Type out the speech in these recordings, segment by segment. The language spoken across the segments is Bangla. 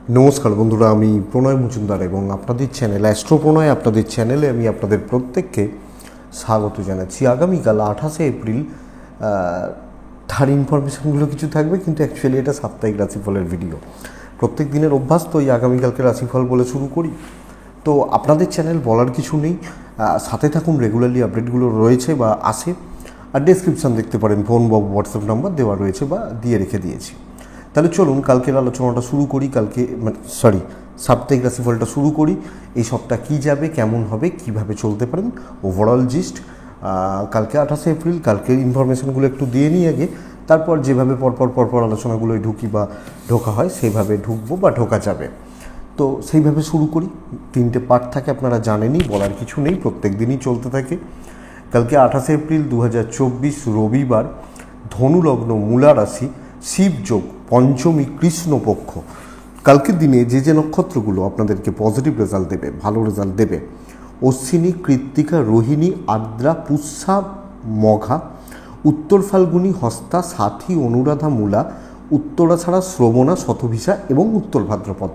নমস্কার বন্ধুরা, আমি প্রণয় মজুমদার এবং আপনাদের চ্যানেল অ্যাস্ট্রো প্রণয় আপনাদের চ্যানেলে আমি আপনাদের প্রত্যেককে স্বাগত জানাচ্ছি। আগামীকাল 28শে এপ্রিল তার ইনফরমেশানগুলো কিছু থাকবে, কিন্তু অ্যাকচুয়ালি এটা সাপ্তাহিক রাশিফলের ভিডিও। প্রত্যেক দিনের অভ্যাস তো এই আগামীকালকে রাশিফল বলে শুরু করি। তো আপনাদের চ্যানেল বলার কিছু নেই, সাথে থাকুন, রেগুলারলি আপডেটগুলো রয়েছে বা আসে। আর ডেসক্রিপশান দেখতে পারেন, ফোন বা হোয়াটসঅ্যাপ নাম্বার দেওয়া রয়েছে বা দিয়ে রেখে দিয়েছি। তাহলে চলুন কালকের আলোচনাটা শুরু করি। সাপ্তাহিক রাশিফলটা শুরু করি। এই সপ্তাহ কী যাবে, কেমন হবে, কিভাবে চলতে পারেন, ওভারঅল জিস্ট। কালকে 28শে এপ্রিল, কালকের ইনফরমেশানগুলো একটু দিয়ে নিই আগে, তারপর যেভাবে পরপর আলোচনাগুলোয় ঢুকি বা ঢোকা হয় সেইভাবে ঢুকবো বা ঢোকা যাবে। তো সেইভাবে শুরু করি। 3টে পার্ট থাকে, আপনারা জানেনই, বলার কিছু নেই, প্রত্যেক দিনই চলতে থাকে। কালকে 28শে এপ্রিল 2024 রবিবার, ধনুলগ্ন, মূলা রাশি, শিবযোগ, পঞ্চমী, কৃষ্ণপক্ষ। কালকের দিনে যে নক্ষত্রগুলো আপনাদেরকে পজিটিভ রেজাল্ট দেবে, ভালো রেজাল্ট দেবে: অশ্বিনী, কৃত্তিকা, রোহিণী, আদ্রা, পুষ্যা, মঘা, উত্তর ফাল্গুনী, হস্তা, সাথী, অনুরাধা, মূলা, উত্তরাছাড়া, শ্রবণা, শতভিষা এবং উত্তর ভাদ্রপদ।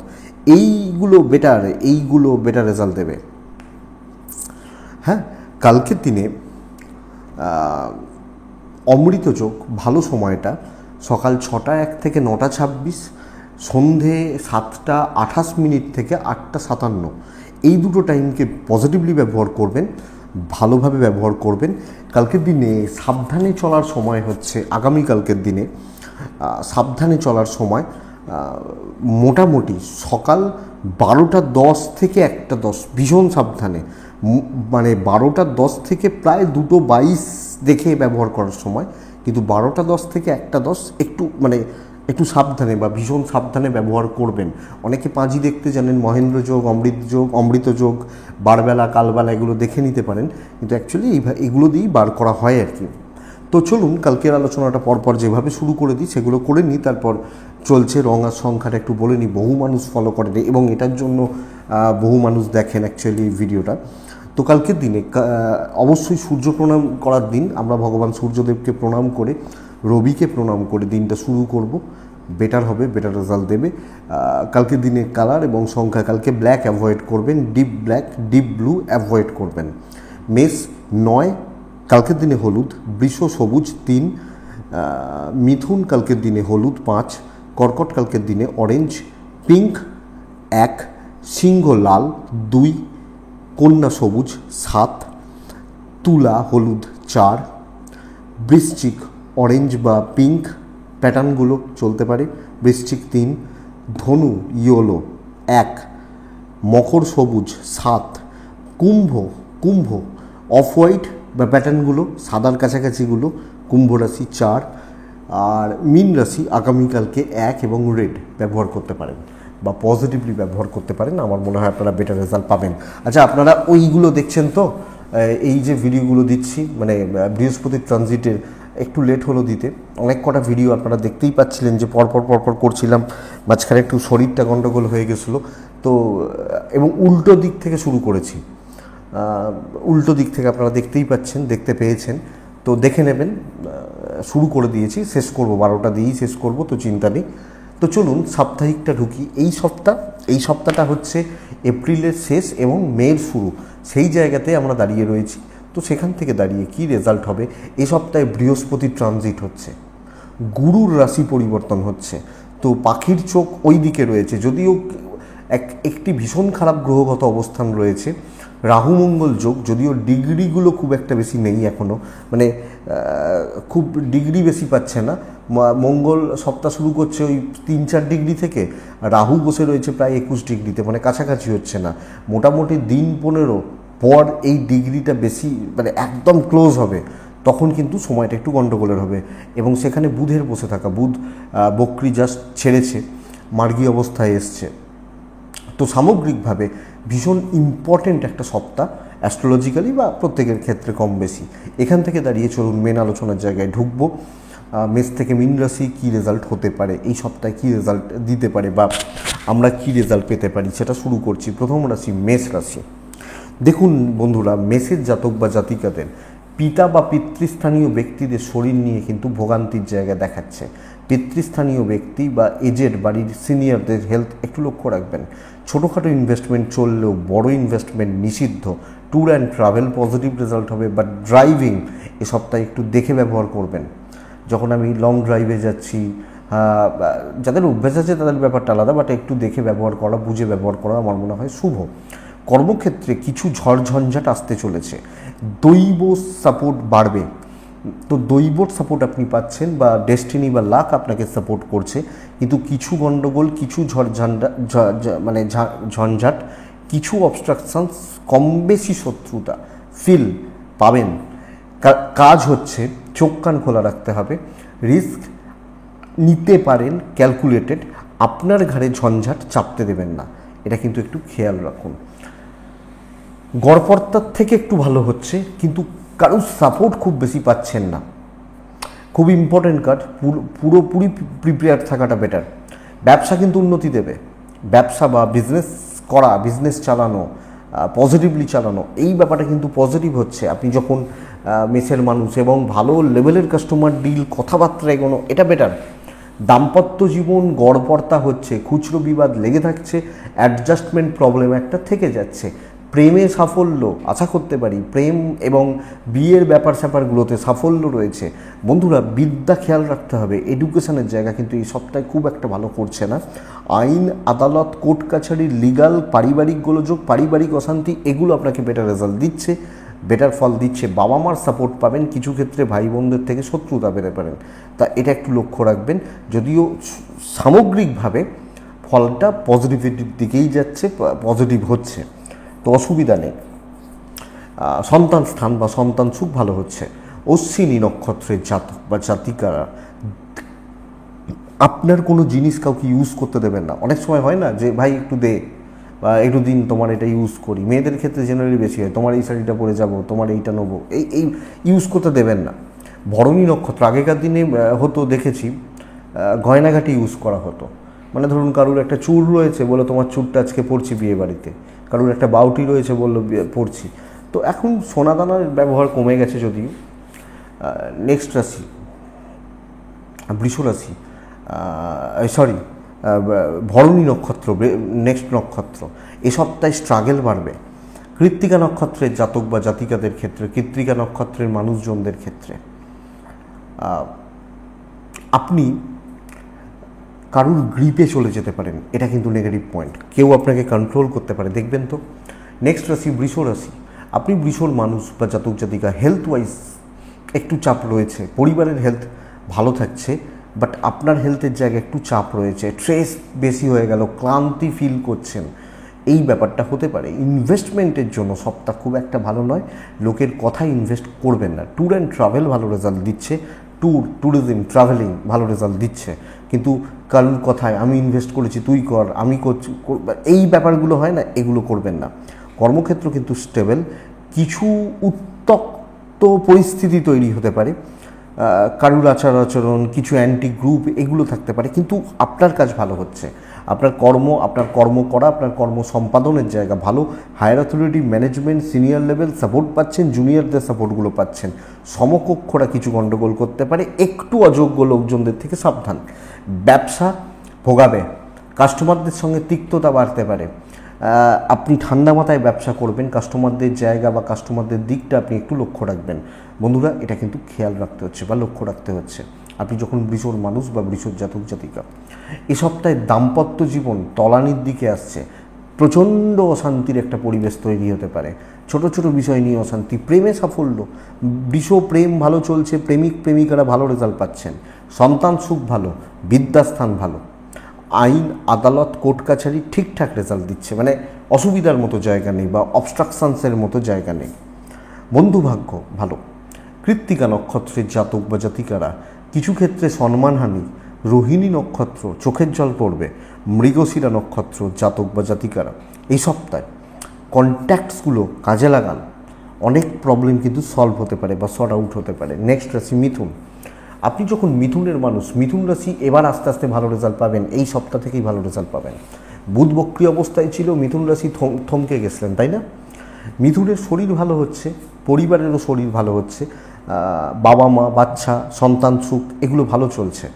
এইগুলো বেটার রেজাল্ট দেবে। হ্যাঁ, কালকের দিনে অমৃত যোগ, ভালো সময়টা সকাল 6টা 1 থেকে 9টা 26, সন্ধে 7টা 28 থেকে 8টা 57। এই দুটো টাইমকে পজিটিভলি ব্যবহার করবেন, ভালোভাবে ব্যবহার করবেন। কালকের দিনে সাবধানে চলার সময় হচ্ছে, আগামীকালকের দিনে সাবধানে চলার সময় মোটামুটি সকাল 12টা 10 থেকে 1টা 10 ভীষণ সাবধানে, মানে 12টা 10 থেকে প্রায় 2টো 22 দেখে ব্যবহার করার সময়, কিন্তু 12টা 10 থেকে 1টা 10 একটু সাবধানে বা ভীষণ সাবধানে ব্যবহার করবেন। অনেকে পাঁজি দেখতে জানেন, মহেন্দ্র যোগ, অমৃত যোগ, বারবেলা, কালবেলা এগুলো দেখে নিতে পারেন, কিন্তু অ্যাকচুয়ালি এগুলো দিয়েই বার করা হয় আর কি। তো চলুন কালকের আলোচনাটা পরপর যেভাবে শুরু করে দিই সেগুলো করে নিই, তারপর চলছে রং আর সংখ্যাটা একটু বলে নিই। বহু মানুষ ফলো করেন এবং এটার জন্য বহু মানুষ দেখেন অ্যাকচুয়ালি ভিডিওটা। তো কালকের দিনে অবশ্যই সূর্য প্রণাম করার দিন, আমরা ভগবান সূর্যদেবকে প্রণাম করে, রবিকে প্রণাম করে দিনটা শুরু করব। বেটার হবে, বেটার রেজাল্ট দেবে। কালকের দিনে কালার এবং সংখ্যা, কালকে ব্ল্যাক অ্যাভয়েড করবেন, deep black, deep blue avoid করবেন। মেষ 9, কালকের দিনে হলুদ। বৃষ সবুজ 3, মিথুন কালকের দিনে হলুদ 5, কর্কট কালকের দিনে অরেঞ্জ, পিঙ্ক 1, সিংহ লাল 2, কন্যা সবুজ 7, তুলা হলুদ 4, বৃশ্চিক অরেঞ্জ বা পিঙ্ক প্যাটার্নগুলো চলতে পারে, বৃশ্চিক 3, ধনু ইয়েলো 1, মকর সবুজ 7, কুম্ভ অফ হোয়াইট বা প্যাটার্নগুলো সাদার কাছাকাছিগুলো, কুম্ভ রাশি 4, আর মীন রাশি আগামীকালকে 1 এবং রেড ব্যবহার করতে পারেন বা পজিটিভলি ব্যবহার করতে পারেন। আমার মনে হয় আপনারা বেটার রেজাল্ট পাবেন। আচ্ছা, আপনারা ওইগুলো দেখছেন তো, এই যে ভিডিওগুলো দিচ্ছি, মানে বৃহস্পতির ট্রানজিটের একটু লেট হলো দিতে। অনেক কটা ভিডিও আপনারা দেখতেই পাচ্ছিলেন যে পরপর করছিলাম, মাঝখানে একটু শরীরটা গণ্ডগোল হয়ে গেছিলো। তো এবং উল্টো দিক থেকে শুরু করেছি, উল্টো দিক থেকে আপনারা দেখতে পেয়েছেন, তো দেখে নেবেন। শুরু করে দিয়েছি, শেষ করব 12টা দিয়েই শেষ করব, তো চিন্তা নেই। তো চলুন সাপ্তাহিকটা ঢুকি। এই সপ্তাহটা হচ্ছে এপ্রিলের শেষ এবং মের শুরু, সেই জায়গাতে আমরা দাঁড়িয়ে রয়েছি। তো সেখান থেকে দাঁড়িয়ে কি রেজাল্ট হবে? এই সপ্তাহে বৃহস্পতির ট্রানজিট হচ্ছে, গুরুর রাশি পরিবর্তন হচ্ছে, তো পাখির চোখ ওই দিকে রয়েছে, যদিও একটি ভীষণ খারাপ গ্রহগত অবস্থান রয়েছে, রাহু মঙ্গল যোগ, যদিও ডিগ্রিগুলো খুব একটা বেশি নেই এখনও, মানে খুব ডিগ্রি বেশি পাচ্ছে না। মঙ্গল সপ্তাহ শুরু করছে ওই 3-4 ডিগ্রি থেকে, রাহু বসে রয়েছে প্রায় 21 ডিগ্রিতে, মানে কাছাকাছি হচ্ছে না। মোটামুটি দিন 15 পর এই ডিগ্রিটা বেশি, মানে একদম ক্লোজ হবে, তখন কিন্তু সময়টা একটু গণ্ডগোলের হবে। এবং সেখানে বুধের বসে থাকা, বুধ বক্রি জাস্ট ছেড়েছে, মার্গী অবস্থায় এসছে। তো সামগ্রিকভাবে ভীষণ ইম্পর্টেন্ট একটা সপ্তাহ অ্যাস্ট্রোলজিক্যালি বা প্রত্যেকের ক্ষেত্রে কম বেশি। এখান থেকে দাঁড়িয়ে চলুন মেন আলোচনার জায়গায় ঢুকবো। মেষ থেকে মীন রাশি কী রেজাল্ট হতে পারে, এই সপ্তাহে কী রেজাল্ট দিতে পারে বা আমরা কী রেজাল্ট পেতে পারি, সেটা শুরু করছি। প্রথম রাশি মেষ রাশি। দেখুন বন্ধুরা, মেষের জাতক বা জাতিকাদের পিতা বা পিতৃস্থানীয় ব্যক্তিদের শরীর নিয়ে কিন্তু ভোগান্তির জায়গা দেখাচ্ছে। পিতৃস্থানীয় ব্যক্তি বা এজেড বাড়ির সিনিয়রদের হেলথ একটু লক্ষ্য রাখবেন। ছোটোখাটো ইনভেস্টমেন্ট চললেও বড় ইনভেস্টমেন্ট নিষিদ্ধ। Tour and travel positive result হবে, বাট ড্রাইভিং এ সপ্তাহে একটু দেখে ব্যবহার করবেন। যখন আমি লং ড্রাইভে যাচ্ছি, যাদের অভ্যাস আছে তাদের ব্যাপারটা আলাদা, বাট একটু দেখে ব্যবহার করা, বুঝে ব্যবহার করা আমার মনে হয় শুভ। কর্মক্ষেত্রে কিছু ঝড়ঝঞ্ঝাট আসতে চলেছে, দৈব সাপোর্ট বাড়বে। তো দৈব সাপোর্ট আপনি পাচ্ছেন, বা ডেস্টিনি বা লাক আপনাকে সাপোর্ট করছে, কিন্তু কিছু গণ্ডগোল, কিছু ঝঞ্ঝাট, কিছু অবস্ট্রাকশনস, কম বেশি শত্রুতা ফিল পাবেন। কাজ হচ্ছে চোখ কান খোলা রাখতে হবে, রিস্ক নিতে পারেন ক্যালকুলেটেড, আপনার ঘাড়ে ঝঞ্ঝাট চাপতে দেবেন না, এটা কিন্তু একটু খেয়াল রাখুন। গড়পড়তার থেকে একটু ভালো হচ্ছে, কিন্তু কারোর সাপোর্ট খুব বেশি পাচ্ছেন না। খুব ইম্পর্টেন্ট কার্ড, পুরোপুরি প্রিপেয়ার থাকাটা বেটার। ব্যবসা কিন্তু উন্নতি দেবে। ব্যবসা বা বিজনেস করা, বিজনেস চালানো, পজিটিভলি চালানো, এই ব্যাপারটা কিন্তু পজিটিভ হচ্ছে। আপনি যখন মেসের মানুষ এবং ভালো লেভেলের কাস্টমার ডিল, কথাবার্তা এগোনো, এটা বেটার। দাম্পত্য জীবন গড়পড়তা হচ্ছে, খুচরো বিবাদ লেগে থাকছে, অ্যাডজাস্টমেন্ট প্রবলেম একটা থেকে যাচ্ছে। প্রেমে সাফল্য আশা করতে পারি, প্রেম এবং বিয়ের ব্যাপার স্যাপারগুলোতে সাফল্য রয়েছে। বন্ধুরা, বিদ্যা খেয়াল রাখতে হবে, এডুকেশনের জায়গা কিন্তু এই সপ্তাহে খুব একটা ভালো করছে না। আইন, আদালত, কোর্ট কাছারি, লিগাল, পারিবারিক গোলযোগ, পারিবারিক অশান্তি, এগুলো আপনাকে বেটার রেজাল্ট দিচ্ছে, বেটার ফল দিচ্ছে। বাবা মার সাপোর্ট পাবেন, কিছু ক্ষেত্রে ভাই বোনদের থেকে শত্রুতা পেতে পারেন, তা এটা একটু লক্ষ্য রাখবেন। যদিও সামগ্রিকভাবে ফলটা পজিটিভিটির দিকেই যাচ্ছে, পজিটিভ হচ্ছে, তো অসুবিধা নেই। সন্তান স্থান বা সন্তান সুখ ভালো হচ্ছে। অশ্বিনী নক্ষত্রের জাতক বা জাতিকারা আপনার কোনো জিনিস কাউকে ইউজ করতে দেবেন না। অনেক সময় হয় না যে ভাই একটু দে, বা একটু দিন, তোমার এটা ইউজ করি। মেয়েদের ক্ষেত্রে জেনারেলি বেশি হয়, তোমার এই শাড়িটা পরে যাবো, তোমার এইটা নেবো, এই ইউজ করতে দেবেন না। ভরণী নক্ষত্র, আগেকার দিনে হতো, দেখেছি গয়নাঘাটি ইউজ করা হতো। মানে ধরুন কারুর একটা চুল রয়েছে, বলে তোমার চুলটা আজকে পরছি বিয়ে বাড়িতে, কারুর একটা বাউটি রয়েছে, বললো পরছি। তো এখন সোনাদানার ব্যবহার কমে গেছে যদিও। নেক্সট রাশি বৃষ রাশি, ভরণী নক্ষত্র, নেক্সট নক্ষত্র। এ সপ্তাহে স্ট্রাগল বাড়বে। কৃত্তিকা নক্ষত্রের জাতক বা জাতিকাদের ক্ষেত্রে, কৃত্তিকা নক্ষত্রের মানুষজনদের ক্ষেত্রে আপনি কারুর গ্রিপে চলে যেতে পারেন, এটা কিন্তু নেগেটিভ পয়েন্ট। কেউ আপনাকে কন্ট্রোল করতে পারে, দেখবেন তো। নেক্সট রাশি বৃষ রাশি। আপনি বৃষর মানুষ বা জাতক জাতিকা, হেলথ ওয়াইজ একটু চাপ রয়েছে। পরিবারের হেলথ ভালো থাকছে, বাট আপনার হেলথের জায়গায় একটু চাপ রয়েছে, স্ট্রেস বেশি হয়ে গেল, ক্লান্তি ফিল করছেন, এই ব্যাপারটা হতে পারে। ইনভেস্টমেন্টের জন্য সপ্তাহ খুব একটা ভালো নয়, লোকের কথায় ইনভেস্ট করবেন না। ট্যুর অ্যান্ড ট্রাভেল ভালো রেজাল্ট দিচ্ছে, ট্যুরিজম, ট্রাভেলিং ভালো রেজাল্ট দিচ্ছে, কিন্তু কারুর কথায় আমি ইনভেস্ট করেছি তুই কর, আমি করছি, এই ব্যাপারগুলো হয় না, এগুলো করবেন না। কর্মক্ষেত্র কিন্তু স্টেবল। কিছু উত্তক্ত পরিস্থিতি তৈরি হতে পারে, কারুর আচার আচরণ, কিছু অ্যান্টি গ্রুপ, এগুলো থাকতে পারে, কিন্তু আপনার কাজ ভালো হচ্ছে। আপনার কর্ম করা, আপনার কর্ম সম্পাদনের জায়গা ভালো। Higher authority, management, senior level support পাচ্ছেন, জুনিয়রদের সাপোর্টগুলো পাচ্ছেন। সমকক্ষরা কিছু গণ্ডগোল করতে পারে, একটু অযোগ্য লোকজনদের থেকে সাবধান। ব্যবসা ভোগাবে, কাস্টমারদের সঙ্গে তিক্ততা বাড়তে পারে। আপনি ঠান্ডা মাথায় ব্যবসা করবেন, কাস্টমারদের জায়গা বা কাস্টমারদের দিকটা আপনি একটু লক্ষ্য রাখবেন। বন্ধুরা, এটা কিন্তু খেয়াল রাখতে হচ্ছে বা লক্ষ্য রাখতে হচ্ছে আপনি যখন বৃষর মানুষ বা বৃষর জাতক জাতিকা। এ সপ্তাহে দাম্পত্য জীবন তলানির দিকে আসছে, প্রচণ্ড অশান্তির একটা পরিবেশ তৈরি হতে পারে, ছোট ছোট বিষয় নিয়ে অশান্তি। প্রেমে সাফল্য, বৃষ প্রেম ভালো চলছে, প্রেমিক প্রেমিকারা ভালো রেজাল্ট পাচ্ছেন, সন্তান সুখ ভালো, বিদ্যাস্থান ভালো, আইন, আদালত, কোর্ট কাছারি ঠিকঠাক রেজাল্ট দিচ্ছে, মানে অসুবিধার মতো জায়গা নেই বা অবস্ট্রাকশনসের মতো জায়গা নেই। বন্ধুভাগ্য ভালো। কৃত্তিকা নক্ষত্রের জাতক বা জাতিকারা কিছু ক্ষেত্রে সম্মানহানি। রোহিণী নক্ষত্র, চোখের জল পড়বে। মৃগশিরা নক্ষত্র, জাতক বা জাতিকারা এই সপ্তাহে কন্ট্যাক্টসগুলো কাজে লাগান, অনেক প্রবলেম কিন্তু সলভ হতে পারে বা সর্ট আউট হতে পারে। নেক্সট রাশি মিথুন। আপনি যখন মিথুনের মানুষ, মিথুন রাশি এবার আস্তে আস্তে ভালো রেজাল্ট পাবেন, এই সপ্তাহ থেকেই ভালো রেজাল্ট পাবেন। বুধ বক্রী অবস্থায় ছিল, মিথুন রাশি থমকে গেছিলেন, তাই না? মিথুনের শরীর ভালো হচ্ছে, পরিবারেরও শরীর ভালো হচ্ছে, বাবা মা বাচ্চা সন্তান সুখ এগুলো ভালো চলছে।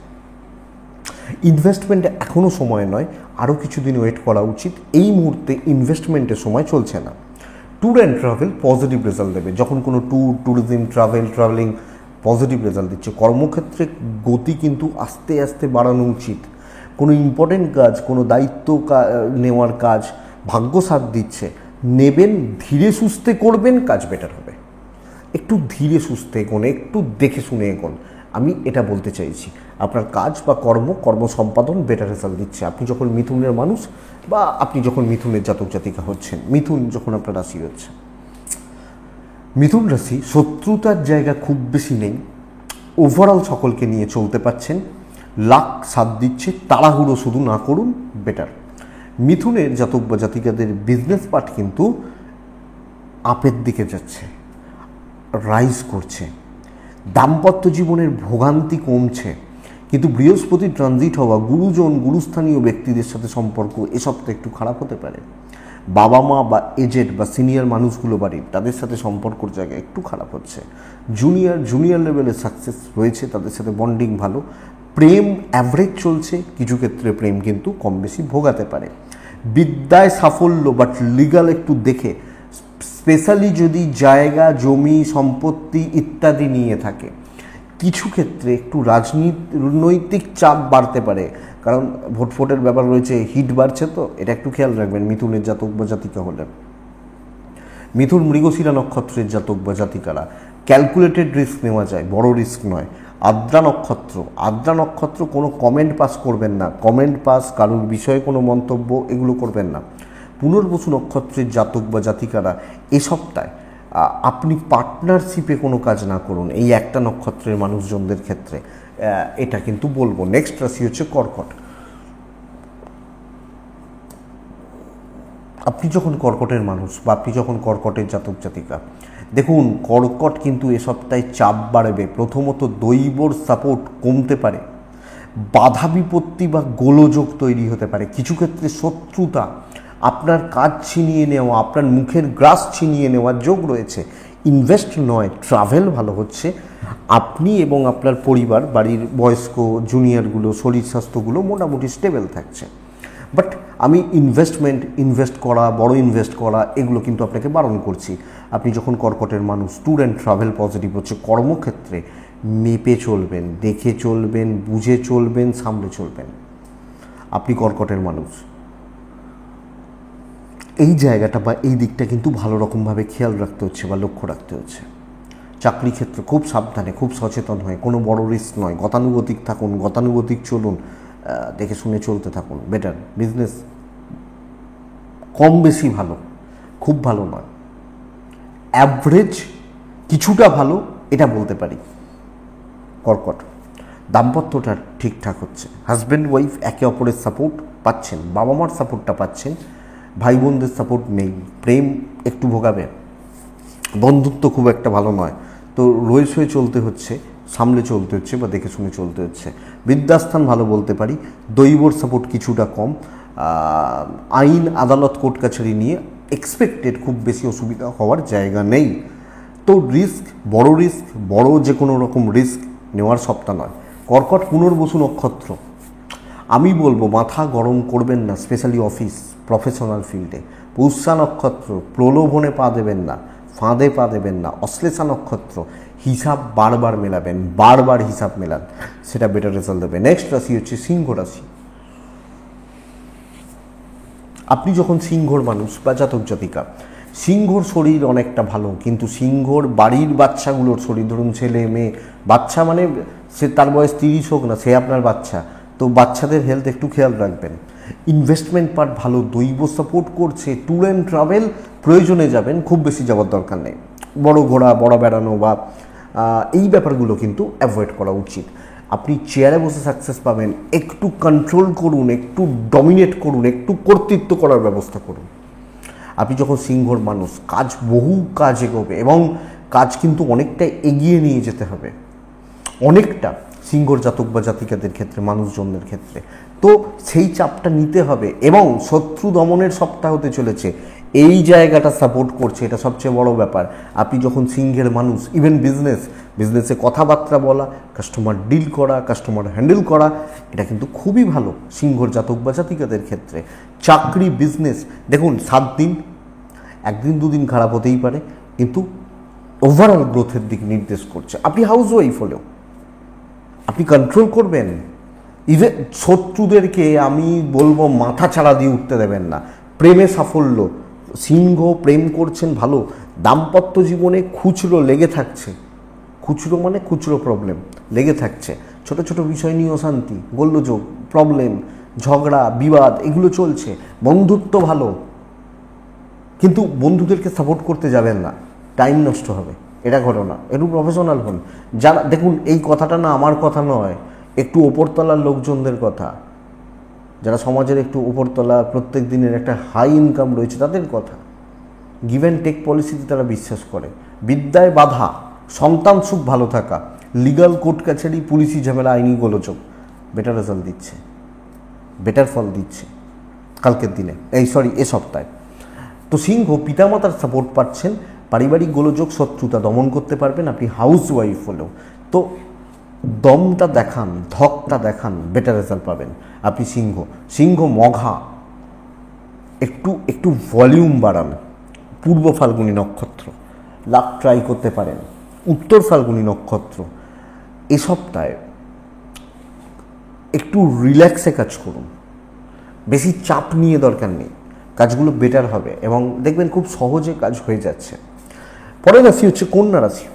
ইনভেস্টমেন্টে এখনও সময় নয়, আরও কিছুদিন ওয়েট করা উচিত। এই মুহূর্তে ইনভেস্টমেন্টের সময় চলছে না। Tour and travel positive result দেবে, যখন কোনো ট্যুরিজম ট্রাভেলিং পজিটিভ রেজাল্ট দিচ্ছে। কর্মক্ষেত্রে গতি কিন্তু আস্তে আস্তে বাড়ানো উচিত। কোনো ইম্পর্টেন্ট কাজ, কোনো দায়িত্ব নেওয়ার কাজ ভাগ্য সাথ দিচ্ছে, নেবেন, ধীরে সুস্থে করবেন, কাজ বেটার হবে। একটু ধীরে সুস্থে এগোন, একটু দেখে শুনে এগোন, আমি এটা বলতে চাইছি। আপনার কাজ বা কর্ম সম্পাদন বেটার রেজাল্ট দিচ্ছে। আপনি যখন মিথুনের মানুষ বা আপনি যখন মিথুনের জাতক জাতিকা হচ্ছেন, মিথুন যখন আপনার রাশি হচ্ছে, মিথুন রাশি শত্রুতার জায়গা খুব বেশি নেই, ওভারঅল সকলকে নিয়ে চলতে পারছেন, লাক সাথ দিচ্ছে, তাড়াহুড়ো শুধু না করুন, বেটার। মিথুনের জাতক বা জাতিকাদের বিজনেস পার্ট কিন্তু আপের দিকে যাচ্ছে, রাইজ করছে, দাম্পত্য জীবনের ভোগান্তি কমছে। কিন্তু বৃহস্পতির ট্রানজিট হওয়া, গুরুজন গুরুস্থানীয় ব্যক্তিদের সাথে সম্পর্ক এসব তো একটু খারাপ হতে পারে। বাবা মা বা এজেড বা সিনিয়র মানুষগুলো বাড়ির, তাদের সাথে সম্পর্কর জায়গায় একটু খারাপ হচ্ছে। জুনিয়র লেভেলে সাকসেস রয়েছে, তাদের সাথে বন্ডিং ভালো। প্রেম অ্যাভারেজ চলছে, কিছু ক্ষেত্রে প্রেম কিন্তু কম বেশি ভোগাতে পারে। বিদ্যায় সাফল্য, বাট লিগাল একটু দেখে, স্পেশালি যদি জায়গা জমি সম্পত্তি ইত্যাদি নিয়ে থাকে। কিছু ক্ষেত্রে একটু রাজনৈতিক চাপ বাড়তে পারে, কারণ ভোটের ব্যাপার রয়েছে, হিট বাড়ছে, তো এটা একটু খেয়াল রাখবেন মিথুনের জাতক বা জাতিকা হলে। মিথুন মৃগশিরা নক্ষত্রের জাতক বা জাতিকারা ক্যালকুলেটেড রিস্ক নেওয়া যায়, বড় রিস্ক নয়। আদ্রা নক্ষত্র কোনো কমেন্ট পাস করবেন না, কারোর বিষয়ে কোনো মন্তব্য এগুলো করবেন না। পুনর্বসু নক্ষত্রের জাতক বা জাতিকারা এ সপ্তাহে আপনি পার্টনারশিপে কোনো কাজ না করুন, এই একটা নক্ষত্রের মানুষজনদের ক্ষেত্রে এটা কিন্তু বলবো। নেক্সট রাশি হচ্ছে কর্কট। আপনি যখন কর্কটের মানুষ বা আপনি যখন কর্কটের জাতক জাতিকা, দেখুন কর্কট কিন্তু এ সপ্তাহে চাপ বাড়বে। প্রথমত দৈবর সাপোর্ট কমতে পারে, বাধা বিপত্তি বা গোলযোগ তৈরি হতে পারে। কিছু ক্ষেত্রে শত্রুতা, আপনার কাজ ছিনিয়ে নেওয়া, আপনার মুখের গ্রাস ছিনিয়ে নেওয়ার যোগ রয়েছে। ইনভেস্ট নয়, ট্রাভেল ভালো হচ্ছে। আপনি এবং আপনার পরিবার, বাড়ির বয়স্ক জুনিয়রগুলো, শরীর স্বাস্থ্যগুলো মোটামুটি স্টেবল থাকছে। বাট আমি ইনভেস্ট করা, বড় ইনভেস্ট করা এগুলো কিন্তু আপনাকে বারণ করছি। আপনি যখন কর্কটের মানুষ, ট্যুর অ্যান্ড ট্রাভেল পজিটিভ হচ্ছে। কর্মক্ষেত্রে মেপে চলবেন, দেখে চলবেন, বুঝে চলবেন, সামলে চলবেন। আপনি কর্কটের মানুষ, এই জায়গাটা বা এই দিকটা কিন্তু ভালো রকমভাবে খেয়াল রাখতে হচ্ছে বা লক্ষ্য রাখতে হচ্ছে। চাকরি ক্ষেত্রে খুব সাবধানে, খুব সচেতন হয়ে, কোনো বড় রিস্ক নয়, গতানুগতিক থাকুন, গতানুগতিক চলুন, দেখে শুনে চলতে থাকুন, বেটার। বিজনেস কম বেশি ভালো, খুব ভালো নয়, অ্যাভারেজ কিছুটা ভালো, এটা বলতে পারি। কর্কট দাম্পত্যটা ঠিকঠাক হচ্ছে, হাজব্যান্ড ওয়াইফ একে অপরের সাপোর্ট পাচ্ছেন, বাবা মার সাপোর্টটা পাচ্ছেন, ভাই বোনদের সাপোর্ট নেই, প্রেম একটু ভোগাবে, বন্ধুত্ব খুব একটা ভালো নয়, তো রয়েস হয়ে চলতে হচ্ছে, সামলে চলতে হচ্ছে বা দেখে শুনে চলতে হচ্ছে। বিদ্যাস্থান ভালো বলতে পারি, দৈবর সাপোর্ট কিছুটা কম, আইন আদালত কোর্ট কাছারি নিয়ে এক্সপেক্টেড খুব বেশি অসুবিধা হওয়ার জায়গা নেই। তো রিস্ক, বড় যে কোনো রকম রিস্ক নেওয়ার সপ্তাহ নয়। কর্কট পুনর্বসু নক্ষত্র, আমি বলবো মাথা গরম করবেন না, স্পেশালি অফিস প্রফেশনাল ফিল্ডে। পুষ্যা নক্ষত্র, প্রলোভনে পা দেবেন না, ফাঁদে পা দেবেন না। অশ্লেষা নক্ষত্র, হিসাব বারবার হিসাব মেলান, সেটা বেটার রেজাল্ট দেবে। নেক্সট রাশি হচ্ছে সিংহ রাশি। আপনি যখন সিংহর মানুষ বা জাতক জাতিকা, সিংহর শরীর অনেকটা ভালো, কিন্তু সিংহর বাড়ির বাচ্চাগুলোর শরীর, ধরুন ছেলে মেয়ে, বাচ্চা মানে সে তার বয়স 30 হোক না, সে আপনার বাচ্চা, তো বাচ্চাদের হেলথ একটু খেয়াল রাখবেন। ইনভেস্টমেন্ট পার্ট ভালো, দৈব সাপোর্ট করছে। ট্যুর অ্যান্ড ট্রাভেল প্রয়োজনে যাবেন, খুব বেশি যাওয়ার দরকার নেই। বড় ঘোরা, বড় বেড়ানো বা এই ব্যাপারগুলো কিন্তু অ্যাভয়েড করা উচিত। আপনি চেয়ারে বসে সাকসেস পাবেন, একটু কন্ট্রোল করুন, একটু ডমিনেট করুন, একটু কর্তৃত্ব করার ব্যবস্থা করুন। আপনি যখন সিংহর মানুষ, বহু কাজ এগোবে এবং কাজ কিন্তু অনেকটা এগিয়ে নিয়ে যেতে হবে, অনেকটা সিংহর জাতক বা জাতিকাদের ক্ষেত্রে, মানুষজনদের ক্ষেত্রে। তো সেই চাপটা নিতে হবে এবং শত্রু দমনের সপ্তাহ হতে চলেছে। এই জায়গাটা সাপোর্ট করছে, এটা সবচেয়ে বড় ব্যাপার। আপনি যখন সিংহের মানুষ, ইভেন বিজনেসে কথাবার্তা বলা, কাস্টমার ডিল করা, কাস্টমার হ্যান্ডেল করা, এটা কিন্তু খুবই ভালো সিংহর জাতক বা জাতিকাদের ক্ষেত্রে। চাকরি, বিজনেস, দেখুন 7 দিন, একদিন দুদিন খারাপ হতেই পারে, কিন্তু ওভারঅল গ্রোথের দিক নির্দেশ করছে। আপনি হাউস ওয়াইফ হলেও আপনি কন্ট্রোল করবেন। ইভেন শত্রুদেরকে আমি বলবো মাথা ছাড়া দিয়ে উঠতে দেবেন না। প্রেমে সাফল্য, সিংহ প্রেম করছেন ভালো, দাম্পত্য জীবনে খুচরো লেগে থাকছে, খুচরো মানে খুচরো প্রবলেম লেগে থাকছে, ছোট ছোট বিষয় নিয়ে অশান্তি, গোলযোগ, প্রবলেম, ঝগড়া, বিবাদ, এগুলো চলছে। বন্ধুত্ব ভালো, কিন্তু বন্ধুদেরকে সাপোর্ট করতে যাবেন না, টাইম নষ্ট হবে, এটা ঘটনা। একটু প্রফেশনাল হন। যারা, দেখুন এই কথাটা না আমার কথা নয়, একটু ওপরতলার লোকজনদের কথা, যারা সমাজের একটু উপরতলা, প্রত্যেক দিনের একটা হাই ইনকাম রয়েছে, তাদের কথা। গিভ অ্যান্ড টেক পলিসিতে তারা বিশ্বাস করে। বিদ্যায় বাধা, সন্তান সুখ, ভালো থাকা, লিগাল কোর্ট কাছারি, পুলিশি ঝামেলা, আইনি গোলযোগ, বেটার রেজাল্ট দিচ্ছে, বেটার ফল দিচ্ছে কালকের দিনে, এ সপ্তাহে। তো সিংহ পিতামাতার সাপোর্ট পাচ্ছেন, পারিবারিক গোলযোগ, শত্রুতা দমন করতে পারবেন আপনি হাউস ওয়াইফ হলেও। তো দমটা দেখান, ধকটা দেখান, বেটার রেজাল্ট পাবেন আপনি সিংহ মঘা, একটু ভলিউম বাড়ান। পূর্ব ফাল্গুনী নক্ষত্র লাভ ট্রাই করতে পারেন, উত্তর ফাল্গুনী নক্ষত্র এ সপ্তাহে একটু রিল্যাক্সে কাজ করুন, বেশি চাপ নিয়ে দরকার নেই, কাজগুলো বেটার হবে এবং দেখবেন খুব সহজে কাজ হয়ে যাচ্ছে। পরের রাশি হচ্ছে কন্যা রাশি।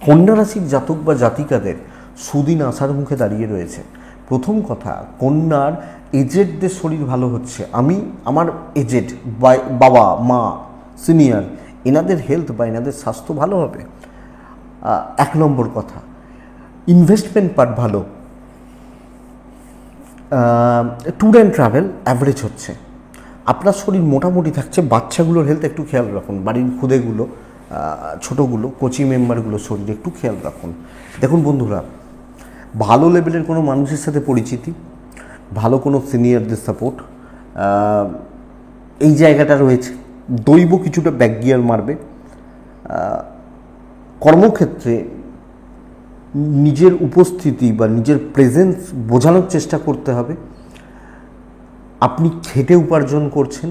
কন্যা রাশির জাতক বা জাতিকাদের সুদিন আসার মুখে দাঁড়িয়ে রয়েছে। প্রথম কথা, কন্যার এজেডদের শরীর ভালো হচ্ছে। আমার এজেড বাবা মা সিনিয়র, এনাদের হেলথ বা এনাদের স্বাস্থ্য ভালো হবে। 1 নম্বর কথা, ইনভেস্টমেন্ট পার্ট ভালো। ট্যুর অ্যান্ড ট্রাভেল অ্যাভারেজ হচ্ছে। আপনার শরীর মোটামুটি থাকছে। বাচ্চাগুলোর হেলথ একটু খেয়াল রাখুন, বাড়ির খুদেগুলো, ছোটোগুলো, কোচি মেম্বারগুলোর শরীরে একটু খেয়াল রাখুন। দেখুন বন্ধুরা, ভালো লেভেলের কোনো মানুষের সাথে পরিচিতি, ভালো কোনো সিনিয়রদের সাপোর্ট, এই জায়গাটা রয়েছে। দৈব কিছুটা ব্যাক গিয়ার মারবে। কর্মক্ষেত্রে নিজের উপস্থিতি বা নিজের প্রেজেন্স বোঝানোর চেষ্টা করতে হবে। আপনি খেটে উপার্জন করছেন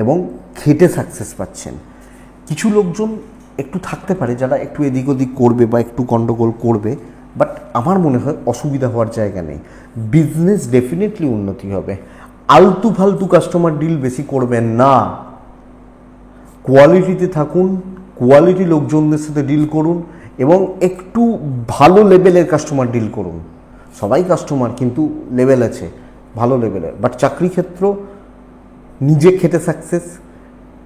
এবং খেটে সাকসেস পাচ্ছেন। কিছু লোকজন একটু থাকতে পারে যারা একটু এদিক ওদিক করবে বা একটু গণ্ডগোল করবে, বাট আমার মনে হয় অসুবিধা হওয়ার জায়গা নেই। বিজনেস ডেফিনেটলি উন্নতি হবে। আলতু ফালতু কাস্টমার ডিল বেশি করবেন না, কোয়ালিটিতে থাকুন, কোয়ালিটি লোকজনদের সাথে ডিল করুন এবং একটু ভালো লেভেলের কাস্টমার ডিল করুন। সবাই কাস্টমার, কিন্তু লেভেল আছে, ভালো লেভেলের। বাট চাকরি ক্ষেত্র নিজে খেটে সাকসেস,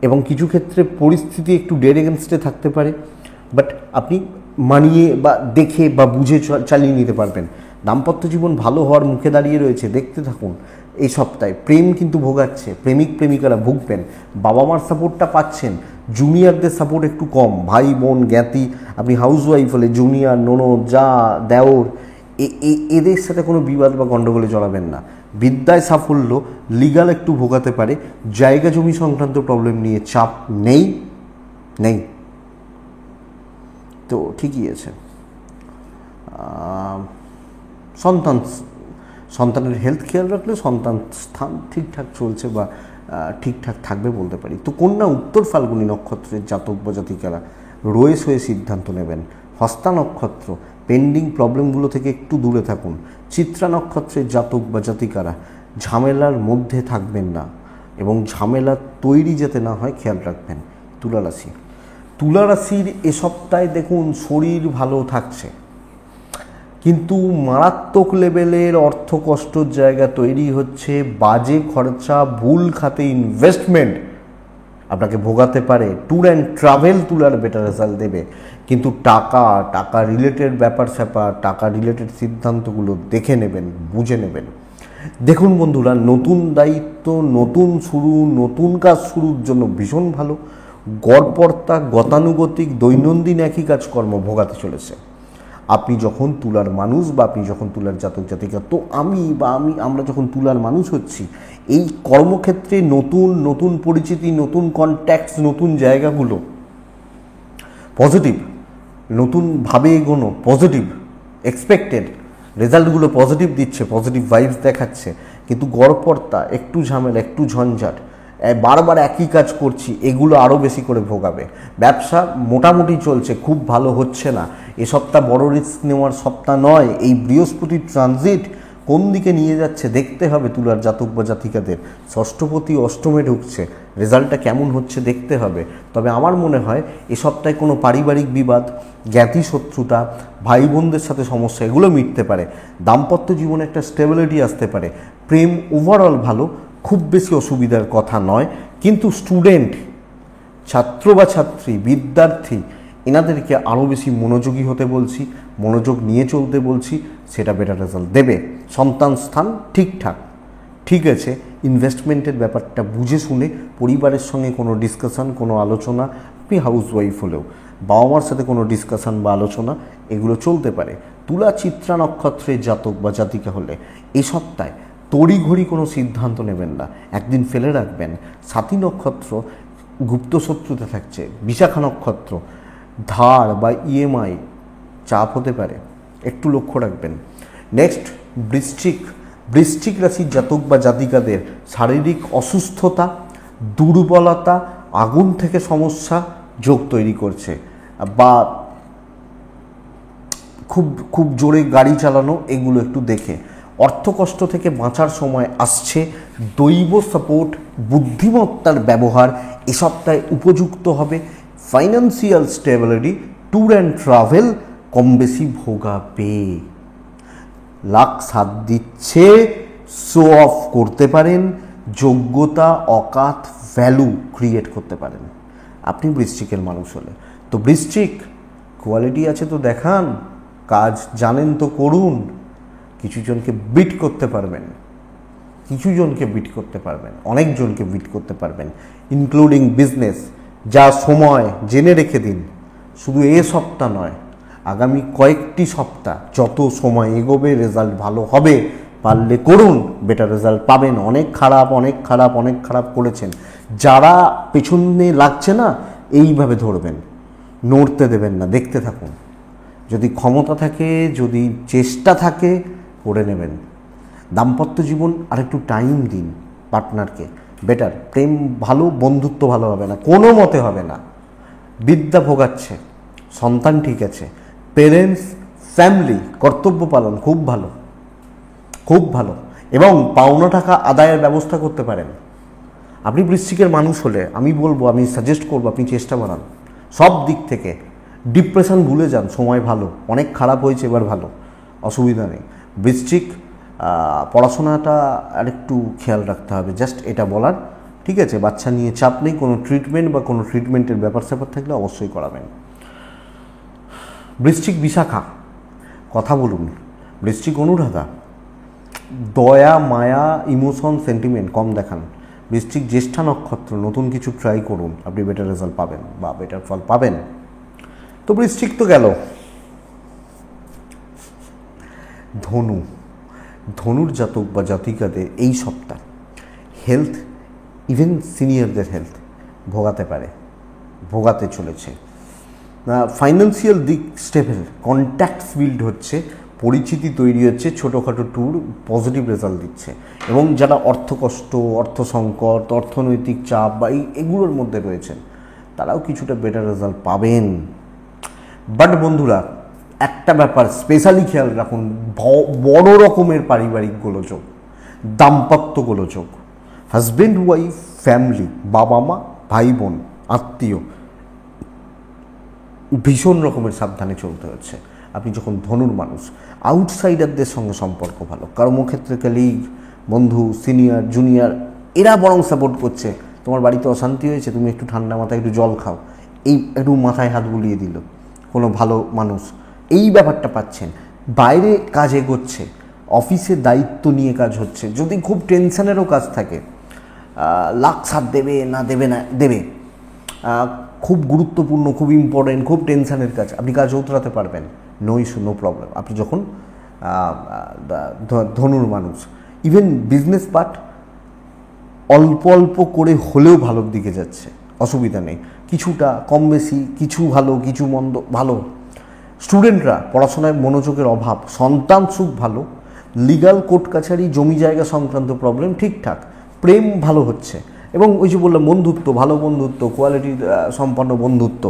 এবং কিছু ক্ষেত্রে পরিস্থিতি একটু ডেড এগেনস্টে থাকতে পারে, বাট আপনি মানিয়ে বা দেখে বা বুঝে চালিয়ে নিতে পারবেন। দাম্পত্য জীবন ভালো হওয়ার মুখে দাঁড়িয়ে রয়েছে, দেখতে থাকুন। এই সপ্তাহে প্রেম কিন্তু ভোগাচ্ছে, প্রেমিক প্রেমিকারা ভুগবেন। বাবা মার সাপোর্টটা পাচ্ছেন, জুনিয়রদের সাপোর্ট একটু কম, ভাই বোন জ্ঞাতি, আপনি হাউস ওয়াইফ হলে জুনিয়র, ননদ, যা, দেওর, এদের সাথে কোনো বিবাদ বা গণ্ডগোলে জড়াবেন না। বিদ্যায় সাফল্য, লিগাল একটু ভোগাতে পারে। জায়গা জমি সংক্রান্ত প্রবলেম নিয়ে চাপ নেই, তো ঠিকই আছে। সন্তানের হেলথ খেয়াল রাখলে সন্তান স্থান ঠিকঠাক চলছে বা ঠিকঠাক থাকবে বলতে পারি। তো কন্যা উত্তর ফাল্গুনী নক্ষত্রের জাতক বা জাতিকারা রয়েস হয়ে সিদ্ধান্ত নেবেন। হস্তা নক্ষত্র, পেন্ডিং প্রবলেমগুলো থেকে একটু দূরে থাকুন। চিত্রা নক্ষত্রের জাতক বা জাতিকারা ঝামেলার মধ্যে থাকবেন না এবং ঝামেলা তৈরি যাতে না হয় খেয়াল রাখবেন। তুলা রাশির এ সপ্তাহে দেখুন শরীর ভালো থাকছে, কিন্তু মারাত্মক লেভেলের অর্থ কষ্টর জায়গা তৈরি হচ্ছে। বাজে খরচা, ভুল খাতে ইনভেস্টমেন্ট আপনাকে ভোগাতে পারে। ট্যুর অ্যান্ড ট্রাভেল তুলার বেটার রেজাল্ট দেবে, কিন্তু টাকা রিলেটেড ব্যাপার স্যাপার, টাকা রিলেটেড সিদ্ধান্তগুলো দেখে নেবেন, বুঝে নেবেন। দেখুন বন্ধুরা, নতুন দায়িত্ব, নতুন শুরু, নতুন কাজ শুরুর জন্য ভীষণ ভালো। গড়পড়তা, গতানুগতিক দৈনন্দিন একই কাজকর্ম ভোগাতে চলেছে। আপনি যখন তুলার মানুষ বা আপনি যখন তুলার জাতক জাতিকা, তো আমরা যখন তুলার মানুষ হচ্ছি, এই কর্মক্ষেত্রে নতুন নতুন পরিচিতি, নতুন কন্ট্যাক্টস, নতুন জায়গাগুলো পজিটিভ, নতুনভাবে এগোনো পজিটিভ, এক্সপেক্টেড রেজাল্টগুলো পজিটিভ দিচ্ছে, পজিটিভ ভাইবস দেখাচ্ছে। কিন্তু গড়পড়তা, একটু ঝামেলা, একটু ঝঞ্ঝাট, বারবার একই কাজ করছি, এগুলো আরও বেশি করে ভোগাবে। ব্যবসা মোটামুটি চলছে, খুব ভালো হচ্ছে না, এ সপ্তাহ বড় রিস্ক নেওয়ার সপ্তাহ নয়। এই বৃহস্পতির ট্রানজিট কোন দিকে নিয়ে যাচ্ছে দেখতে হবে তুলার জাতক বা জাতিকাদের। ষষ্ঠপতি অষ্টমে ঢুকছে, রেজাল্টটা কেমন হচ্ছে দেখতে হবে। তবে আমার মনে হয় এ সপ্তাহে কোনো পারিবারিক বিবাদ, জ্ঞাতি শত্রুতা, ভাই বোনদের সাথে সমস্যা, এগুলো মিটতে পারে। দাম্পত্য জীবনে একটা স্টেবিলিটি আসতে পারে। প্রেম ওভারঅল ভালো, খুব বেশি অসুবিধার কথা নয়। কিন্তু স্টুডেন্ট, ছাত্র বা ছাত্রী, বিদ্যার্থী, এনাদেরকে আরও বেশি মনোযোগী হতে বলছি, মনোযোগ নিয়ে চলতে বলছি, সেটা বেটার রেজাল্ট দেবে। সন্তান স্থান ঠিকঠাক, ঠিক আছে। ইনভেস্টমেন্টের ব্যাপারটা বুঝে শুনে পরিবারের সঙ্গে কোনো ডিসকাশান, কোনো আলোচনা, আপনি হাউস ওয়াইফ হলেও বাবা মার সাথে কোনো ডিসকাশান বা আলোচনা, এগুলো চলতে পারে। তুলা চিত্রা নক্ষত্রের জাতক বা জাতিকা হলে এই সপ্তাহে তড়িঘড়ি কোনো সিদ্ধান্ত নেবেন না, একদিন ফেলে রাখবেন। সাথী নক্ষত্র গুপ্ত শত্রুতে থাকছে। বিশাখা নক্ষত্র ধার বা ইএমআই চাপ হতে পারে, একটু লক্ষ্য রাখবেন। নেক্সট বৃশ্চিক রাশির জাতক বা জাতিকাদের শারীরিক অসুস্থতা, দুর্বলতা, আগুন থেকে সমস্যা যোগ তৈরি করছে, বা খুব জোরে গাড়ি চালানো, এগুলো একটু দেখে। অর্থকষ্ট থেকে বাঁচার সময় আসছে। দৈব সাপোর্ট, বুদ্ধিমত্তার ব্যবহার এ সপ্তাহে উপযুক্ত হবে। Financial stability, tour and travel কম বেশি ভোগাবে। লাক সাথ দিচ্ছে, শো অফ করতে পারেন, যোগ্যতা, অকাত, ভ্যালু ক্রিয়েট করতে পারেন আপনি বৃশ্চিকের মানুষ হলে। তো বৃশ্চিক, কোয়ালিটি আছে তো দেখান, কাজ জানেন তো করুন। কিছু জনকে বিট করতে পারবেন, অনেকজনকে বিট করতে পারবেন, ইনক্লুডিং বিজনেস। যা সময় জেনে রেখে দিন, শুধু এ সপ্তাহ নয়, আগামী কয়েকটি সপ্তাহ যত সময় এগোবে রেজাল্ট ভালো হবে। পারলে করুন, বেটার রেজাল্ট পাবেন। অনেক খারাপ করেছেন, যারা পেছনে লাগছে না, এইভাবে ধরবেন, নড়তে দেবেন না, দেখতে থাকুন। যদি ক্ষমতা থাকে, যদি চেষ্টা থাকে, করে নেবেন। দাম্পত্য জীবন আরেকটু টাইম দিন পার্টনারকে, বেটার। প্রেম ভালো, বন্ধুত্ব ভালো হবে না, কোনো মতে হবে না। বিদ্যা ভোগাচ্ছে, সন্তান ঠিক আছে, পেরেন্টস, ফ্যামিলি, কর্তব্য পালন খুব ভালো, এবং পাওনা টাকা আদায়ের ব্যবস্থা করতে পারেন। আপনি বৃশ্চিকের মানুষ হলে আমি সাজেস্ট করবো আপনি চেষ্টা বাড়ান সব দিক থেকে। ডিপ্রেশন ভুলে যান, সময় ভালো, অনেক খারাপ হয়েছে, এবার ভালো, অসুবিধা নেই। বৃশ্চিক, পড়াশোনাটা আরেকটু খেয়াল রাখতে হবে, জাস্ট এটা বলার, ঠিক আছে। বাচ্চা নিয়ে চাপ নেই, কোনো ট্রিটমেন্টের ব্যাপার স্যাপার থাকলে অবশ্যই করাবেন। বৃশ্চিক বিশাখা, কথা বলুন। বৃশ্চিক অনুরাধা, দয়া, মায়া, ইমোশন, সেন্টিমেন্ট কম দেখান। বৃশ্চিক জ্যেষ্ঠা নক্ষত্র, নতুন কিছু ট্রাই করুন, আপনি বেটার রেজাল্ট পাবেন বা বেটার ফল পাবেন। তো বৃশ্চিক তো গেল। ধনুর জাতক বা জাতিকাদের এই সপ্তাহ হেলথ, ইভেন সিনিয়রদের হেলথ ভোগাতে চলেছে। ফাইন্যান্সিয়াল দিক স্টেবল, কন্ট্যাক্টস বিল্ড হচ্ছে, পরিচিতি তৈরি হচ্ছে, ছোটোখাটো ট্যুর পজিটিভ রেজাল্ট দিচ্ছে। এবং যারা অর্থকষ্ট, অর্থ সংকট, অর্থনৈতিক চাপ বা এগুলোর মধ্যে রয়েছেন, তারাও কিছুটা বেটার রেজাল্ট পাবেন। বাট বন্ধুরা, একটা ব্যাপার স্পেশালি খেয়াল রাখুন, বড় রকমের পারিবারিক গোলযোগ, দাম্পত্য গোলযোগ, হাজব্যান্ড ওয়াইফ, ফ্যামিলি, বাবা মা, ভাই বোন, আত্মীয়, ভীষণ রকমের সাবধানে চলতে হচ্ছে আপনি যখন ধনুর মানুষ। আউটসাইডারদের সঙ্গে সম্পর্ক ভালো, কর্মক্ষেত্রে কলিগ, বন্ধু, সিনিয়র, জুনিয়র, এরা বরং সাপোর্ট করছে। তোমার বাড়িতে অশান্তি হয়েছে, তুমি একটু ঠান্ডা মাথায় একটু জল খাও, এই একটু মাথায় হাত বুলিয়ে দিল কোনো ভালো মানুষ, এই ব্যাপারটা পাচ্ছেন। বাইরে কাজ এগোচ্ছে, অফিসে দায়িত্ব নিয়ে কাজ হচ্ছে। যদি খুব টেনশানেরও কাজ থাকে, লাখ সাথ দেবে না দেবে, খুব গুরুত্বপূর্ণ, খুব ইম্পর্টেন্ট, খুব টেনশানের কাজ, আপনি কাজ উতরাতে পারবেন, নো ইস্যু, নো প্রবলেম। আপনি যখন ধনুর মানুষ, ইভেন বিজনেস পার্ট অল্প অল্প করে হলেও ভালোর দিকে যাচ্ছে, অসুবিধা নেই, কিছুটা কম বেশি, কিছু ভালো কিছু মন্দ ভালো। স্টুডেন্টরা পড়াশোনায় মনোযোগের অভাব, সন্তান সুখ ভালো, লিগাল কোর্ট কাছারি জমি জায়গা সংক্রান্ত প্রবলেম ঠিকঠাক, প্রেম ভালো হচ্ছে, এবং ওই যে বললাম বন্ধুত্ব, ভালো বন্ধুত্ব, কোয়ালিটি সম্পন্ন বন্ধুত্ব,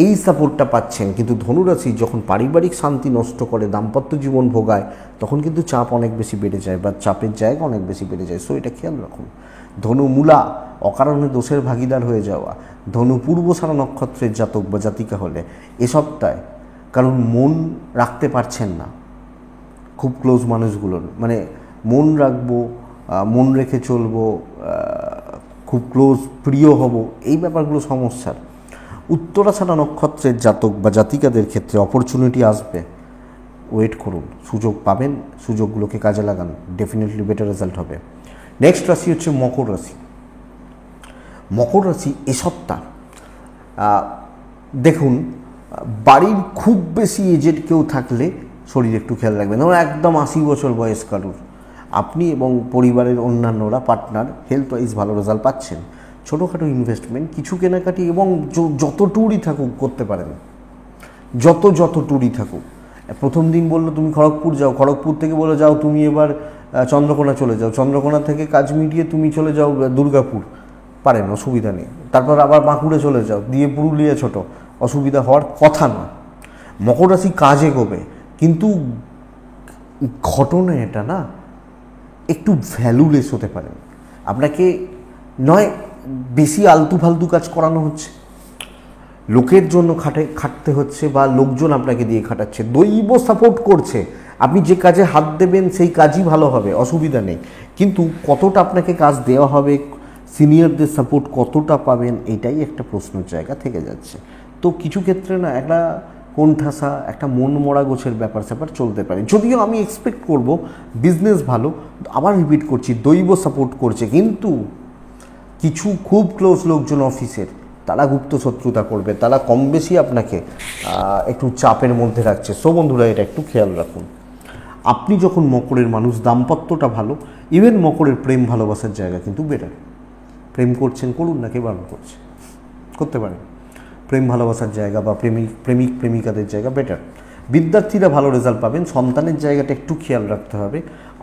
এই সাপোর্টটা পাচ্ছেন। কিন্তু ধনুরাশি যখন পারিবারিক শান্তি নষ্ট করে, দাম্পত্য জীবন ভোগায়, তখন কিন্তু চাপ অনেক বেশি বেড়ে যায় বা চাপের জায়গা অনেক বেশি বেড়ে যায়। সো এটা খেয়াল রাখুন। ধনু মূলা, অকারণে দোষের ভাগিদার হয়ে যাওয়া, ধনু পূর্বসারা নক্ষত্রের জাতক বা জাতিকা হলে এ সপ্তাহে, কারণ মন রাখতে পারছেন না খুব ক্লোজ মানুষগুলোর, মানে মন রাখবো, মন রেখে চলবো, খুব ক্লোজ প্রিয় হব, এই ব্যাপারগুলো সমস্যার। উত্তরাষাঢ়া নক্ষত্রের জাতক বা জাতিকাদের ক্ষেত্রে অপরচুনিটি আসবে, ওয়েট করুন, সুযোগ পাবেন, সুযোগগুলোকে কাজে লাগান, ডেফিনেটলি বেটার রেজাল্ট হবে। নেক্সট রাশি হচ্ছে মকর রাশি। মকর রাশি এ সপ্তাহ দেখুন, বাড়ির খুব বেশি এজেড কেউ থাকলে শরীর একটু খেয়াল রাখবেন। ধরুন একদম 80 বছর বয়স কারুর, আপনি এবং পরিবারের অন্যান্যরা পার্টনার হেলথ ওয়াইজ ভালো রেজাল্ট পাচ্ছেন। ছোটোখাটো ইনভেস্টমেন্ট, কিছু কেনাকাটি, এবং যত ট্যুরই থাকুক করতে পারেন, যত ট্যুরই থাকুক। প্রথম দিন বললো তুমি খড়গপুর যাও, খড়গপুর থেকে বলে যাও তুমি এবার চন্দ্রকোনা চলে যাও, চন্দ্রকোনা থেকে কাজ মিটিয়ে তুমি চলে যাও দুর্গাপুর, পারেন, অসুবিধা নেই। তারপর আবার বাঁকুড়ে চলে যাও, দিয়ে পুরুলিয়া ছোটো, অসুবিধা হওয়ার কথা না। মকর রাশি কাজ এগোবে, কিন্তু ঘটনা এটা না, একটু ভ্যালুলেস হতে পারেন। আপনাকে নয় বেশি আলতু ফালতু কাজ করানো হচ্ছে, লোকের জন্য খাটতে হচ্ছে, বা লোকজন আপনাকে দিয়ে খাটাচ্ছে, দৈব সাপোর্ট করছে, আপনি যে কাজে হাত দেবেন সেই কাজই ভালো হবে, অসুবিধা নেই। কিন্তু কতটা আপনাকে কাজ দেওয়া হবে, সিনিয়রদের সাপোর্ট কতটা পাবেন, এটাই একটা প্রশ্নের জায়গা থেকে যাচ্ছে। তো কিছু ক্ষেত্রে না একটা কোণঠাসা, একটা মন মরা গোছের ব্যাপার স্যাপার চলতে পারে। যদিও আমি এক্সপেক্ট করব বিজনেস ভালো, আবার রিপিট করছি, দৈব সাপোর্ট করছে, কিন্তু কিছু খুব ক্লোজ লোকজন অফিসের, তারা গুপ্ত শত্রুতা করবে, তারা কম বেশি আপনাকে একটু চাপের মধ্যে রাখছে। সো বন্ধুরা, এটা একটু খেয়াল রাখুন। আপনি যখন মকরের মানুষ, দাম্পত্যটা ভালো, ইভেন মকরের প্রেম ভালোবাসার জায়গা কিন্তু বেটার। প্রেম করছেন, করুন না, কে বারণ করছে, করতে পারেন। প্রেম ভালোবাসার জায়গা বা প্রেমিকাদের জায়গা বেটার। বিদ্যার্থীরা ভালো রেজাল্ট পাবেন। সন্তানের জায়গাটা একটু খেয়াল রাখতে হবে।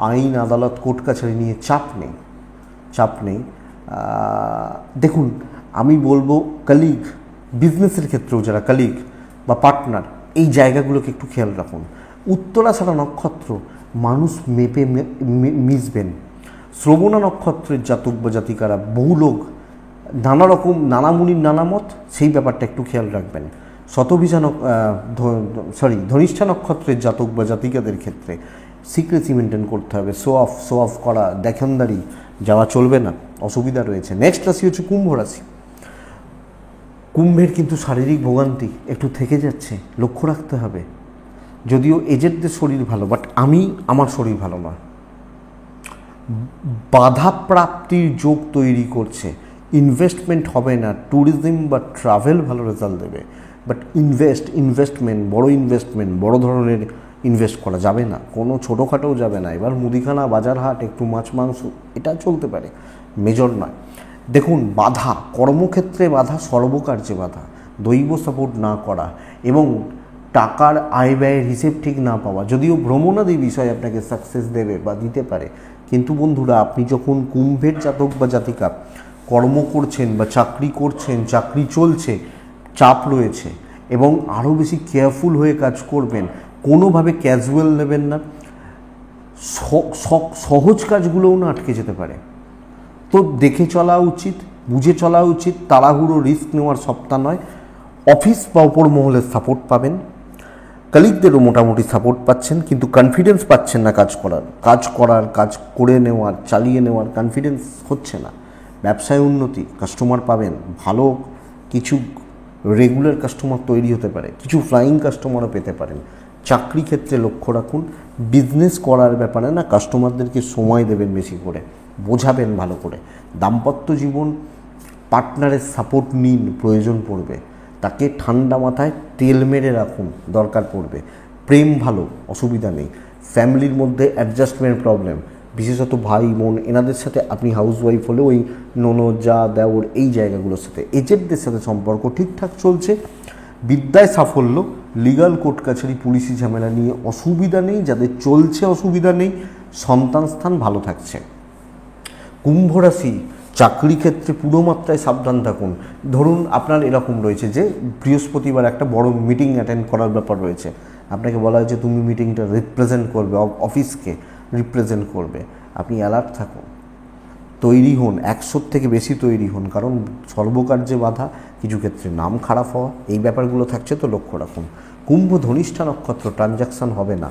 আইন আদালত কোর্ট কাছারি নিয়ে চাপ নেই। দেখুন, আমি বলবো কলিগ, বিজনেসের ক্ষেত্রেও যারা কলিগ বা পার্টনার, এই জায়গাগুলোকে একটু খেয়াল রাখুন। উত্তরাষাঢ়া নক্ষত্র, মানুষ মেপে মিশবেন। শ্রবণা নক্ষত্রের জাতক বা জাতিকারা, বহু লোক, নানা রকম, নানা মুনির নানা মত, সেই ব্যাপারটা একটু খেয়াল রাখবেন। ধনিষ্ঠা নক্ষত্রের জাতক বা জাতিকাদের ক্ষেত্রে সিক্রেসি মেনটেন করতে হবে। শো অফ করা, দেখনদারি যাওয়া চলবে না, অসুবিধা রয়েছে। নেক্সট রাশি হচ্ছে কুম্ভ রাশি। কুম্ভের কিন্তু শারীরিক ভোগান্তি একটু থেকে যাচ্ছে, লক্ষ্য রাখতে হবে। যদিও এজেন্টদের শরীর ভালো, বাট আমার শরীর ভালো নয়, বাধা প্রাপ্তির যোগ তৈরি করছে। ইনভেস্টমেন্ট হবে না, ট্যুরিজম বা ট্রাভেল ভালো রেজাল্ট দেবে, বাট ইনভেস্টমেন্ট, বড় ধরনের ইনভেস্ট করা যাবে না, কোনো ছোটোখাটোও যাবে না। এবার মুদিখানা, বাজার হাট, একটু মাছ মাংস, এটা চলতে পারে, মেজর নয়। দেখুন, বাধা, কর্মক্ষেত্রে বাধা, সর্বকার্যে বাধা, দৈব সাপোর্ট না করা, এবং টাকার আয় ব্যয়ের হিসেব ঠিক না পাওয়া। যদিও ভ্রমণাদি বিষয় আপনাকে সাকসেস দেবে বা দিতে পারে, কিন্তু বন্ধুরা, আপনি যখন কুম্ভের জাতক বা জাতিকা কর্ম করছেন বা চাকরি করছেন, চাকরি চলছে, চাপ রয়েছে, এবং আরও বেশি কেয়ারফুল হয়ে কাজ করবেন। কোনোভাবে ক্যাজুয়াল নেবেন না, সহজ কাজগুলোও না আটকে যেতে পারে। তো দেখে চলা উচিত, বুঝে চলা উচিত। তাড়াহুড়ো রিস্ক নেওয়ার সপ্তাহ নয়। অফিস বা ওপর মহলের সাপোর্ট পাবেন, কলিগদেরও মোটামুটি সাপোর্ট পাচ্ছেন, কিন্তু কনফিডেন্স পাচ্ছেন না কাজ করে নেওয়ার, চালিয়ে নেওয়ার কনফিডেন্স হচ্ছে না। ব্যবসায় উন্নতি, কাস্টমার পাবেন, ভালো কিছু রেগুলার কাস্টমার তৈরি হতে পারে, কিছু ফ্লাইং কাস্টমারও পেতে পারেন। চাকরি ক্ষেত্রে লক্ষ্য রাখুন। বিজনেস করার ব্যাপারে না, কাস্টমারদেরকে সময় দেবেন বেশি করে, বোঝাবেন ভালো করে। দাম্পত্য জীবন, পার্টনারের সাপোর্ট নিন, প্রয়োজন পড়বে। তাকে ঠান্ডা মাথায় তেল মেরে রাখুন, দরকার পড়বে। প্রেম ভালো, অসুবিধা নেই। ফ্যামিলির মধ্যে অ্যাডজাস্টমেন্ট প্রবলেম, বিশেষত ভাই বোন এনাদের সাথে, আপনি হাউসওয়াইফ হলে ওই ননদ যা দেওর এই জায়গাগুলোর সাথে, এজেন্টদের সাথে সম্পর্ক ঠিকঠাক চলছে। বিদ্যায় সাফল্য, লিগাল কোর্ট কাছারি পুলিশি ঝামেলা নিয়ে অসুবিধা নেই, যাদের চলছে অসুবিধা নেই। সন্তান স্থান ভালো থাকছে। কুম্ভ রাশি, চাকরি ক্ষেত্রে পুরো মাত্রায় সাবধান থাকুন। ধরুন আপনার এরকম রয়েছে যে বৃহস্পতিবার একটা বড় মিটিং অ্যাটেন্ড করার ব্যাপার রয়েছে, আপনাকে বলা হয়েছে তুমি মিটিংটা রিপ্রেজেন্ট করবে, অফিসকে রিপ্রেজেন্ট করবে। আপনি অ্যালার্ট থাকুন, তৈরি হন, 100 থেকে বেশি তৈরি হন, কারণ সর্বকার্যে বাধা, কিছু ক্ষেত্রে নাম খারাপ হওয়া, এই ব্যাপারগুলো থাকছে, তো লক্ষ্য রাখুন। কুম্ভ ধনিষ্ঠা নক্ষত্র, ট্রানজাকশান হবে না,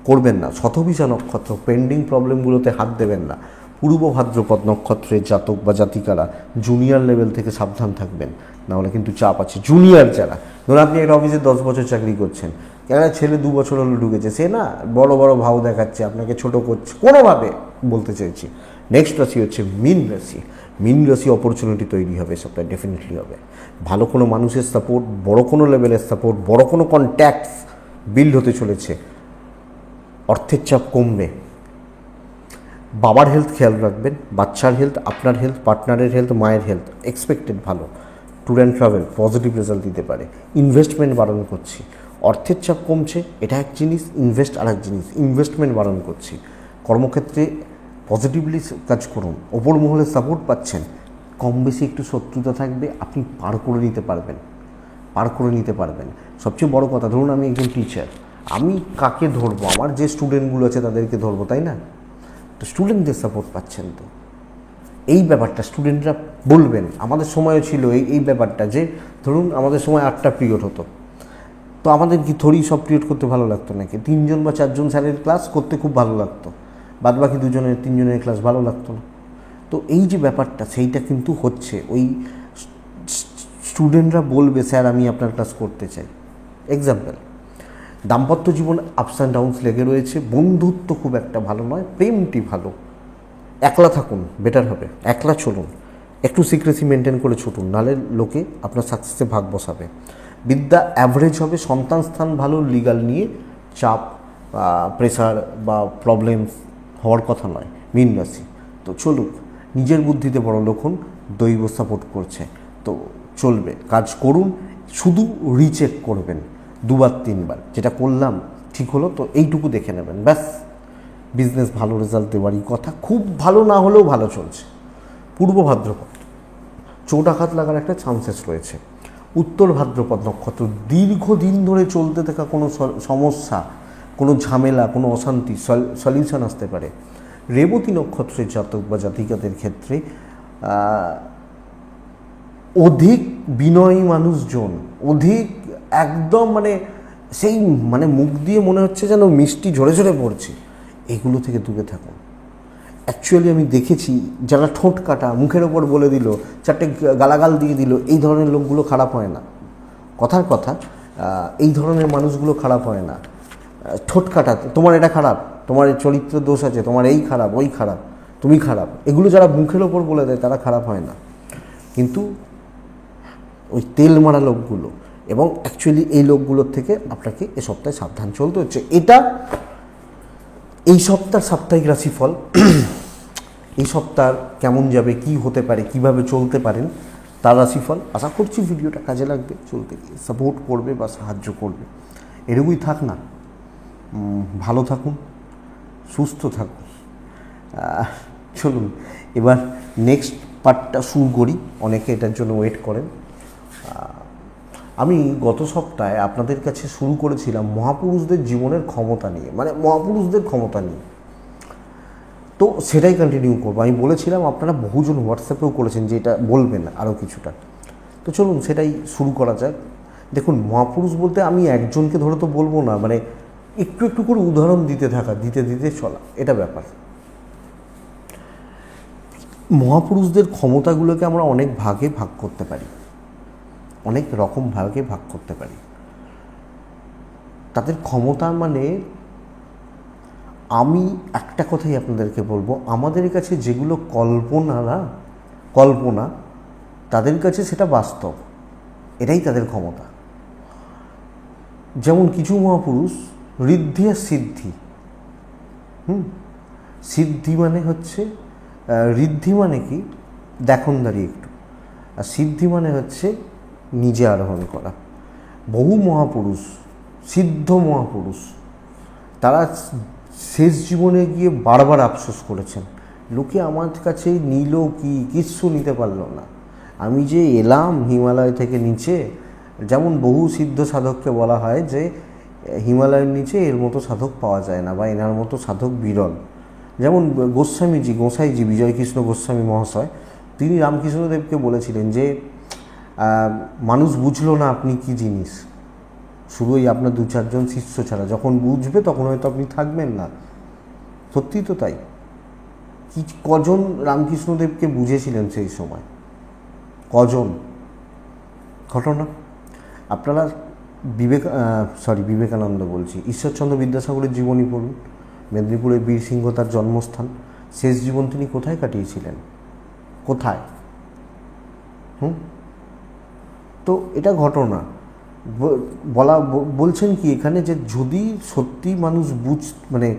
করবেন না। শতভিষা নক্ষত্র, পেন্ডিং প্রবলেমগুলোতে হাত দেবেন না। পূর্ব ভাদ্রপদ নক্ষত্রের জাতক বা জাতিকারা জুনিয়র লেভেল থেকে সাবধান থাকবেন, নাহলে কিন্তু চাপ আছে। জুনিয়র যারা, ধরুন আপনি একটা অফিসে 10 বছর চাকরি করছেন, একটা ছেলে 2 বছর হলো ঢুকেছে, সে না বড় বড় ভাও দেখাচ্ছে, আপনাকে ছোট করছে, কোনোভাবে বলতে চাইছি। নেক্সট রাশি হচ্ছে মীন রাশি। মীন রাশি, অপরচুনিটি তৈরি হবে সপ্তাহে, ডেফিনেটলি হবে। ভালো কোনো মানুষের সাপোর্ট, বড় কোনো লেভেলের সাপোর্ট, বড় কোনো কন্ট্যাক্টস বিল্ড হতে চলেছে। অর্থের চাপ কমবে। বাবার হেলথ খেয়াল রাখবেন, বাচ্চার হেলথ, আপনার হেলথ, পার্টনারের হেলথ, মায়ের হেলথ এক্সপেক্টেড ভালো। Tour and travel positive result দিতে পারে। ইনভেস্টমেন্ট বারণ করছি। অর্থের চাপ কমছে, এটা এক জিনিস, ইনভেস্ট আর এক জিনিস। ইনভেস্টমেন্ট বারণ করছি। কর্মক্ষেত্রে পজিটিভলি কাজ করুন, ওপর মহলে সাপোর্ট পাচ্ছেন। কম বেশি একটু শত্রুতা থাকবে, আপনি পার করে নিতে পারবেন। সবচেয়ে বড় কথা, ধরুন আমি একজন টিচার, আমি কাকে ধরবো? আমার যে স্টুডেন্টগুলো আছে তাদেরকে ধরবো, তাই না? তো স্টুডেন্টদের সাপোর্ট পাচ্ছেন, তো এই ব্যাপারটা স্টুডেন্টরা বলবেন। আমাদের সময়ও ছিল এই ব্যাপারটা, যে ধরুন আমাদের সময় 8টা পিরিয়ড হতো, তো আমাদের কি থোড়ি সব পিরিয়ড করতে ভালো লাগতো নাকি? 3জন বা 4জন স্যারের ক্লাস করতে খুব ভালো লাগতো, বাদ বাকি 2জনের 3জনের ক্লাস ভালো লাগতো না। তো এই যে ব্যাপারটা, সেইটা কিন্তু হচ্ছে, ওই স্টুডেন্টরা বলবে স্যার আমি আপনার ক্লাস করতে চাই। এক্সাম্পল, দাম্পত্য জীবন আপস অ্যান্ড ডাউনস লেগে রয়েছে, বন্ধুত্ব খুব একটা ভালো নয়, প্রেমটি ভালো। একলা থাকুন, বেটার হবে, একলা চলুন, একটু সিক্রেসি মেনটেন করে ছুটুন, নাহলে লোকে আপনার সাকসেসে ভাগ বসাবে। বিদ্যা অ্যাভারেজ হবে, সন্তান স্থান ভালো, লিগাল নিয়ে চাপ, প্রেসার বা প্রবলেমস হওয়ার কথা নয়। মীন রাশি, তো চলুক, নিজের বুদ্ধিতে বড় লোক হন, দৈব সাপোর্ট করছে, তো চলবে, কাজ করুন। শুধু রিচেক করবেন 2-3 বার, যেটা করলাম ঠিক হলো তো এইটুকু দেখে নেবেন, ব্যাস। বিজনেস ভালো রেজাল্ট দেওয়ারই কথা, খুব ভালো না হলেও ভালো চলছে। পূর্ব ভাদ্রপদ, চোটাঘাত লাগার একটা চান্সেস রয়েছে। উত্তর ভাদ্রপদ নক্ষত্র, দীর্ঘদিন ধরে চলতে থাকা কোনো সমস্যা, কোনো ঝামেলা, কোনো অশান্তি সলিউশন আসতে পারে। রেবতী নক্ষত্রের জাতক বা জাতিকাদের ক্ষেত্রে অধিক বিনয়ী মানুষজন, অধিক একদম সেই মুখ দিয়ে মনে হচ্ছে যেন মিষ্টি ঝরে ঝরে পড়ছে, এগুলো থেকে দূরে থাকুন। অ্যাকচুয়ালি আমি দেখেছি যারা ঠোঁট কাটা, মুখের ওপর বলে দিল, 4টে গালাগাল দিয়ে দিল, এই ধরনের লোকগুলো খারাপ হয় না। কথার কথা, এই ধরনের মানুষগুলো খারাপ হয় না। ঠোঁট কাটা, তোমার এটা খারাপ, তোমার চরিত্র দোষ আছে, তোমার এই খারাপ, ওই খারাপ, তুমি খারাপ, এগুলো যারা মুখের ওপর বলে দেয় তারা খারাপ হয় না। কিন্তু ওই তেল মারা লোকগুলো, এবং অ্যাকচুয়ালি এই লোকগুলোর থেকে আপনাকে এ সপ্তাহে সাবধান চলতে হচ্ছে। এটা এই সপ্তাহের সাপ্তাহিক রাশিফল। এই সপ্তাহ কেমন যাবে, কি হতে পারে, কিভাবে চলতে পারেন, তার রাশিফল। আশা করছি ভিডিওটা কাজে লাগবে, চলতে গিয়ে সাপোর্ট করবে বা সাহায্য করবে। এরকমই থাক না, ভালো থাকুন, সুস্থ থাকুন। চলুন এবার নেক্সট পার্টটা শুরু করি, অনেকে এটার জন্য ওয়েট করেন। আমি গত সপ্তাহে আপনাদের কাছে শুরু করেছিলাম মহাপুরুষদের জীবনের ক্ষমতা নিয়ে, মহাপুরুষদের ক্ষমতা নিয়ে, তো সেটাই কন্টিনিউ করবো। আমি বলেছিলাম, আপনারা বহুজন হোয়াটসঅ্যাপেও করেছেন যে এটা বলবেন আরও কিছুটা, তো চলুন সেটাই শুরু করা যাক। দেখুন, মহাপুরুষ বলতে আমি একজনকে ধরে তো বলবো না, একটু একটু করে উদাহরণ দিতে থাকা, দিতে দিতে চলা, এটা ব্যাপার। মহাপুরুষদের ক্ষমতাগুলোকে আমরা অনেক ভাগে ভাগ করতে পারি, অনেক রকম ভাগে ভাগ করতে পারি। তাদের ক্ষমতা আমি একটা কথাই আপনাদেরকে বলবো, আমাদের কাছে যেগুলো কল্পনা, তাদের কাছে সেটা বাস্তব। এটাই তাদের ক্ষমতা। যেমন কিছু মহাপুরুষ ঋদ্ধি আর সিদ্ধি, সিদ্ধি মানে হচ্ছে, ঋদ্ধি মানে কি দেখনদারি একটু, আর সিদ্ধি মানে হচ্ছে নিজে আরোহণ করা। বহু মহাপুরুষ, সিদ্ধ মহাপুরুষ, তারা শেষ জীবনে গিয়ে বারবার আফসোস করেছেন, লোকে আমার কাছে নিল কি, কিচ্ছু নিতে পারলো না, আমি যে এলাম হিমালয় থেকে নিচে। যেমন বহু সিদ্ধ সাধককে বলা হয় যে হিমালয়ের নিচে এর মতো সাধক পাওয়া যায় না, বা এনার মতো সাধক বিরল। যেমন গোসাইজি বিজয়কৃষ্ণ গোস্বামী মহাশয়, তিনি রামকৃষ্ণদেবকে বলেছিলেন যে মানুষ বুঝলো না আপনি কি জিনিস, শুধু ওই আপনার 2-4 জন শিষ্য ছাড়া, যখন বুঝবে তখন হয়তো আপনি থাকবেন না। সত্যি তো তাই। কজন রামকৃষ্ণদেবকে বুঝেছিলেন সেই সময়, কজন? ঘটনা আপনারা বিবেকানন্দ বলছি, ঈশ্বরচন্দ্র বিদ্যাসাগরের জীবনী পড়ুন, মেদিনীপুরের বীরসিংহ তার জন্মস্থান, শেষ জীবন তিনি কোথায় কাটিয়েছিলেন, কোথায়? তো এটা ঘটনা বলছেন কি এখানে, যে যদি সত্যি মানুষ মানে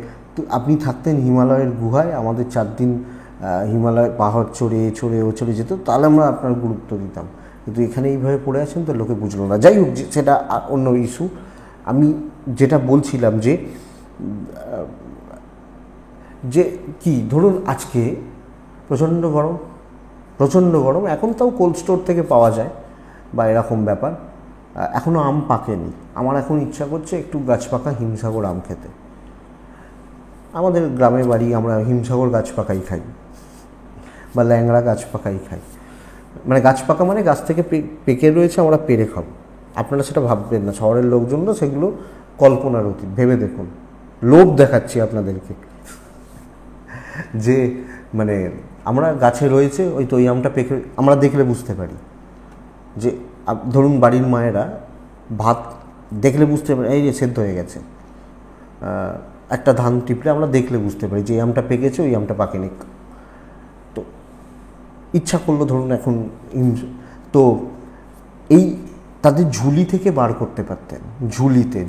আপনি থাকতেন হিমালয়ের গুহায়, আমাদের 4 দিন হিমালয় পাহাড় চড়ে যেত, তাহলে আমরা আপনার গুরুত্ব দিতাম, কিন্তু এখানে এইভাবে পড়ে আছেন তো লোকে বুঝলো না। যাই হোক, সেটা অন্য ইস্যু। আমি যেটা বলছিলাম যে কি ধরুন আজকে প্রচণ্ড গরম, এখন তাও কোল্ড স্টোর থেকে পাওয়া যায় বা এরকম ব্যাপার, এখনও আম পাকেনি, আমার এখন ইচ্ছা করছে একটু গাছ পাকা হিমসাগর আম খেতে। আমাদের গ্রামে বাড়ি, আমরা হিমসাগর গাছ পাকাই খাই, বা ল্যাংড়া গাছ পাকাই খাই, মানে গাছ পাকা মানে গাছ থেকে পেকে রয়েছে, আমরা পেরে খাবো। আপনারা সেটা ভাববেন না, শহরের লোকজনরা সেগুলো কল্পনার অতীত। ভেবে দেখুন, লোভ দেখাচ্ছি আপনাদেরকে, যে মানে আমরা গাছে রয়েছে ওই তো ওই আমটা পেকে, আমরা দেখলে বুঝতে পারি যে, ধরুন বাড়ির মায়েরা ভাত দেখলে বুঝতে পারে এই যে সেদ্ধ হয়ে গেছে, একটা ধান টিপলে আমরা দেখলে বুঝতে পারি যে এই আমটা পেকেছে, ওই আমটা পাকেনি। তো ইচ্ছা করলো ধরুন এখন, তো এই তাদের ঝুলি থেকে বার করতে পারতেন,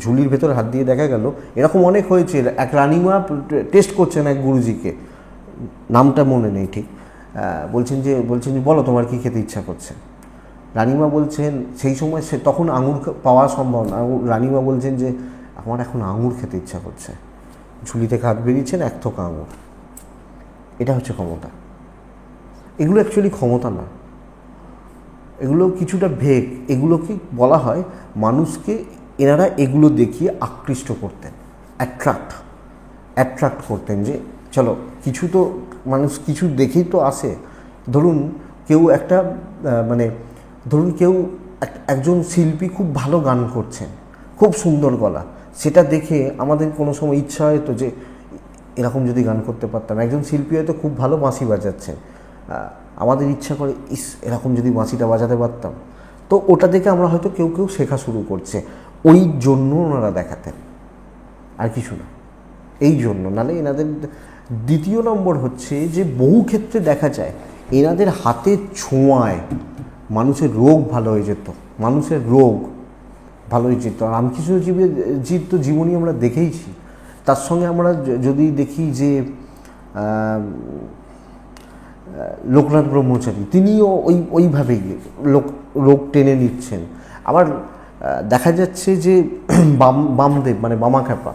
ঝুলির ভেতরে হাত দিয়ে দেখা গেল, এরকম অনেক হয়েছে। এক রানিমা টেস্ট করছেন এক গুরুজিকে, নামটা মনে নেই ঠিক, বলছেন যে বলো তোমার কি খেতে ইচ্ছা করছে। রানিমা বলছেন, সেই সময় তখন আঙুর পাওয়া সম্ভব না, রানিমা বলছেন যে আমার এখন আঙুর খেতে ইচ্ছা করছে। ঝুলি থেকে হাত বেরিয়েছেন, 1 থোকা আঙুর। এটা হচ্ছে ক্ষমতা। এগুলো অ্যাকচুয়ালি ক্ষমতা না, এগুলো কিছুটা ভেগ। এগুলোকে বলা হয় মানুষকে, এনারা এগুলো দেখিয়ে আকৃষ্ট করতেন, অ্যাট্রাক্ট করতেন, যে চলো কিছু তো মানুষ কিছু দেখেই তো আসে। ধরুন কেউ একটা ধরুন কেউ একজন শিল্পী খুব ভালো গান করছেন, খুব সুন্দর গলা, সেটা দেখে আমাদের কোনো সময় ইচ্ছা হয় তো যে এরকম যদি গান করতে পারতাম। একজন শিল্পী হয়তো খুব ভালো বাঁশি বাজাচ্ছেন, আমাদের ইচ্ছা করে এরকম যদি বাঁশিটা বাজাতে পারতাম। তো ওটা দেখে আমরা হয়তো কেউ শেখা শুরু করছে, ওই জন্য ওনারা দেখাতেন, আর কিছু না, এই জন্য। নাহলে এনাদের দ্বিতীয় নম্বর হচ্ছে যে বহু ক্ষেত্রে দেখা যায় এনাদের হাতের ছোঁয়ায় মানুষের রোগ ভালো হয়ে যেত, রামকৃষ্ণজির তো জীবনী আমরা দেখেইছি। তার সঙ্গে আমরা যদি দেখি যে লোকনাথ ব্রহ্মচারী, তিনিও ওইভাবেই রোগ টেনে নিচ্ছেন। আবার দেখা যাচ্ছে যে বামদেব মানে বামাখ্যাপা,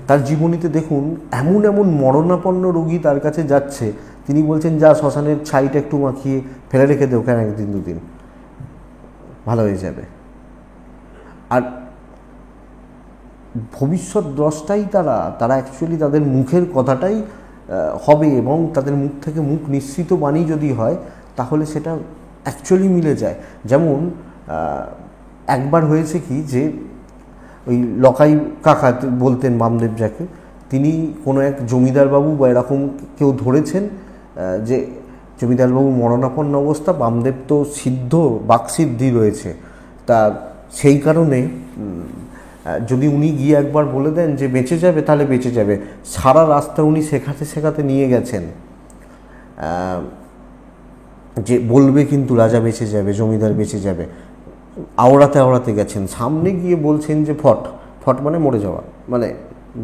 তার জীবনীতে দেখুন এমন মরণাপন্ন রোগী তার কাছে যাচ্ছে, তিনি বলছেন যা শ্মশানের ছাইটা একটু মাখিয়ে ফেলে রেখে দেও, কেন 1-2 দিন ভালো হয়ে যাবে। আর ভবিষ্যৎ দ্রষ্টাই তারা অ্যাকচুয়ালি তাদের মুখের কথাটাই হবে, এবং তাদের মুখ থেকে মুখ নিঃসৃত বাণী যদি হয় তাহলে সেটা অ্যাকচুয়ালি মিলে যায়। যেমন একবার হয়েছে কি, যে ওই লকাই কাকা বলতেন বামদেব যাকে, তিনি কোনো এক জমিদারবাবু বা এরকম কেউ ধরেছেন যে জমিদারবাবু মরণাপন্ন অবস্থা, বামদেব তো বাকসিদ্ধি রয়েছে, তা সেই কারণে যদি উনি গিয়ে একবার বলে দেন যে বেঁচে যাবে, তাহলে বেঁচে যাবে। সারা রাস্তা উনি শেখাতে নিয়ে গেছেন যে বলবে কিন্তু রাজা বেঁচে যাবে, জমিদার বেঁচে যাবে। আওড়াতে আওড়াতে গেছেন, সামনে গিয়ে বলছেন যে ফট ফট মানে মরে যাওয়া, মানে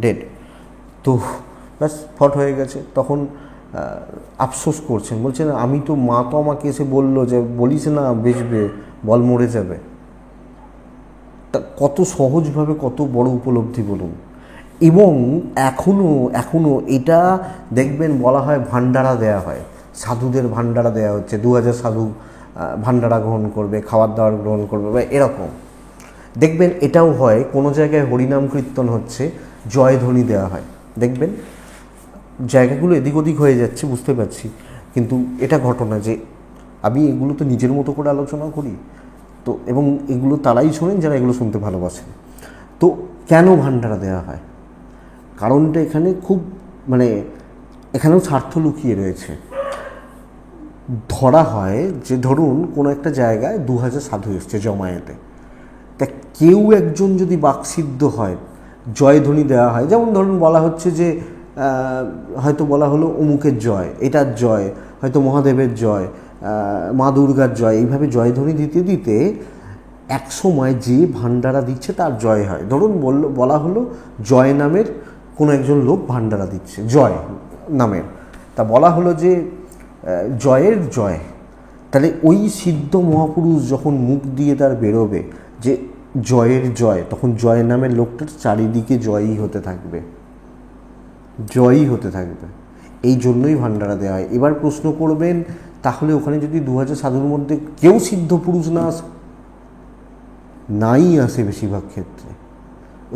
ডেড। তো ব্যাস ফট হয়ে গেছে। তখন আফসোস করছেন, বলছেন আমি তো, মা তো আমাকে এসে বললো যে বলিস না বেচবে, বল মরে যাবে। তা কত সহজভাবে কত বড় উপলব্ধি বলুন। এবং এখনও এটা দেখবেন বলা হয় ভান্ডারা দেয়া হয়, সাধুদের ভান্ডারা দেয়া হচ্ছে, 2000 সাধু ভান্ডারা গ্রহণ করবে, খাবার দাবার গ্রহণ করবে বা এরকম। দেখবেন এটাও হয়, কোনো জায়গায় হরিনাম কীর্তন হচ্ছে, জয়ধ্বনি দেওয়া হয়। দেখবেন জায়গাগুলো এদিক ওদিক হয়ে যাচ্ছে, বুঝতে পারছি, কিন্তু এটা ঘটনা যে আমি এগুলো তো নিজের মতো করে আলোচনা করি তো, এবং এগুলো তারাই শোনেন যারা এগুলো শুনতে ভালোবাসেন। তো কেন ভান্ডারা দেওয়া হয়, কারণটা এখানে খুব, মানে এখানেও স্বার্থ লুকিয়ে রয়েছে। ধরা হয় যে ধরুন কোনো একটা জায়গায় 2000 সাধু এসছে জমায়েতে, তা কেউ একজন যদি বাকসিদ্ধ হয়, জয়ধ্বনি দেওয়া হয়, যেমন ধরুন বলা হচ্ছে যে হয়তো বলা হলো অমুকের জয়, এটার জয়, হয়তো মহাদেবের জয়, মা দুর্গার জয়, এইভাবে জয়ধ্বনি দিতে দিতে এক সময় যে ভান্ডারা দিচ্ছে তার জয় হয়। ধরুন বলা হলো জয় নামের কোনো একজন লোক ভান্ডারা দিচ্ছে, জয় নামের, তা বলা হলো যে জয়ের জয়, তাহলে ওই সিদ্ধ মহাপুরুষ যখন মুখ দিয়ে তার বেরোবে যে জয়ের জয়, তখন জয় নামের লোকটার চারিদিকে জয়ই হতে থাকবে, জয়ই হতে থাকবে। এই জন্যই ভান্ডারা দেওয়া হয়। এবার প্রশ্ন করবেন, তাহলে ওখানে যদি 2000 সাধুর মধ্যে কেউ সিদ্ধ পুরুষ না আসে, নাই আসে বেশিরভাগ ক্ষেত্রে,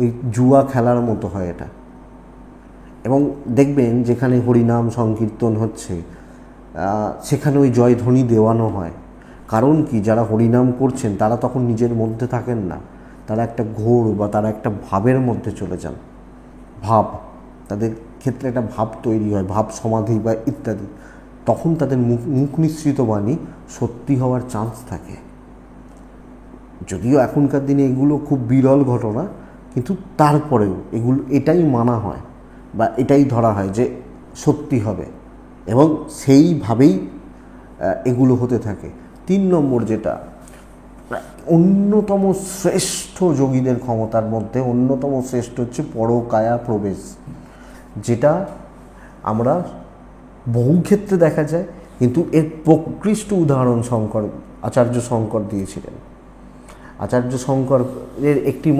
ওই জুয়া খেলার মতো হয় এটা। এবং দেখবেন যেখানে হরিনাম সংকীর্তন হচ্ছে সেখানে ওই জয়ধ্বনি দেওয়ানো হয়। কারণ কি, যারা হরিনাম করছেন তারা তখন নিজের মধ্যে থাকেন না, তারা একটা ঘোর বা তারা একটা ভাবের মধ্যে চলে যান। ভাব, তাদের ক্ষেত্রে একটা ভাব তৈরি হয়, ভাব সমাধি বা ইত্যাদি। তখন তাদের মুখ নিঃসৃত বাণী সত্যি হওয়ার চান্স থাকে। যদিও এখনকার দিনে এগুলো খুব বিরল ঘটনা, কিন্তু তারপরেও এটাই মানা হয় বা এটাই ধরা হয় যে সত্যি হবে, এবং সেইভাবেই এগুলো হতে থাকে। 3 নম্বর যেটা অন্যতম শ্রেষ্ঠ যোগীদের ক্ষমতার মধ্যে অন্যতম শ্রেষ্ঠ হচ্ছে পরকায়া প্রবেশ, যেটা আমরা বহু ক্ষেত্রে দেখা যায়, কিন্তু এর প্রকৃষ্ট উদাহরণ আচার্য শঙ্কর দিয়েছিলেন। আচার্য শঙ্করের একটি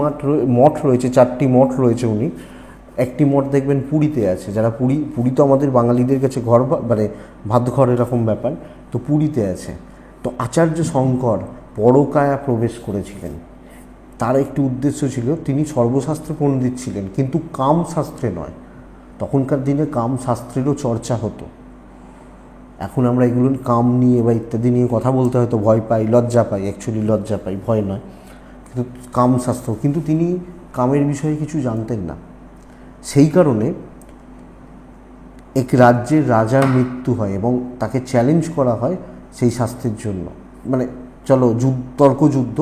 মঠ রয়েছে, 4টি মঠ রয়েছে। উনি একটি মঠ দেখবেন পুরীতে আছে, যারা পুরী তো আমাদের বাঙালিদের কাছে ঘর, মানে ভাত ঘর এরকম ব্যাপার, তো পুরীতে আছে। তো আচার্য শঙ্কর পরকায়া প্রবেশ করেছিলেন। তার একটি উদ্দেশ্য ছিল, তিনি সর্বশাস্ত্রে পণ্ডিত ছিলেন, কিন্তু কামশাস্ত্রে নয়। তখনকার দিনে কামশাস্ত্রেরও চর্চা হতো। এখন আমরা এগুলো কাম নিয়ে বা ইত্যাদি নিয়ে কথা বলতে হয়তো ভয় পাই, লজ্জা পাই, অ্যাকচুয়ালি লজ্জা পাই, ভয় নয়, কিন্তু কামশাস্ত্র, কিন্তু তিনি কামের বিষয়ে কিছু জানতেন না। সেই কারণে এক রাজ্যের রাজার মৃত্যু হয় এবং তাকে চ্যালেঞ্জ করা হয় সেই শাস্ত্রের জন্য, মানে চলো তর্কযুদ্ধ,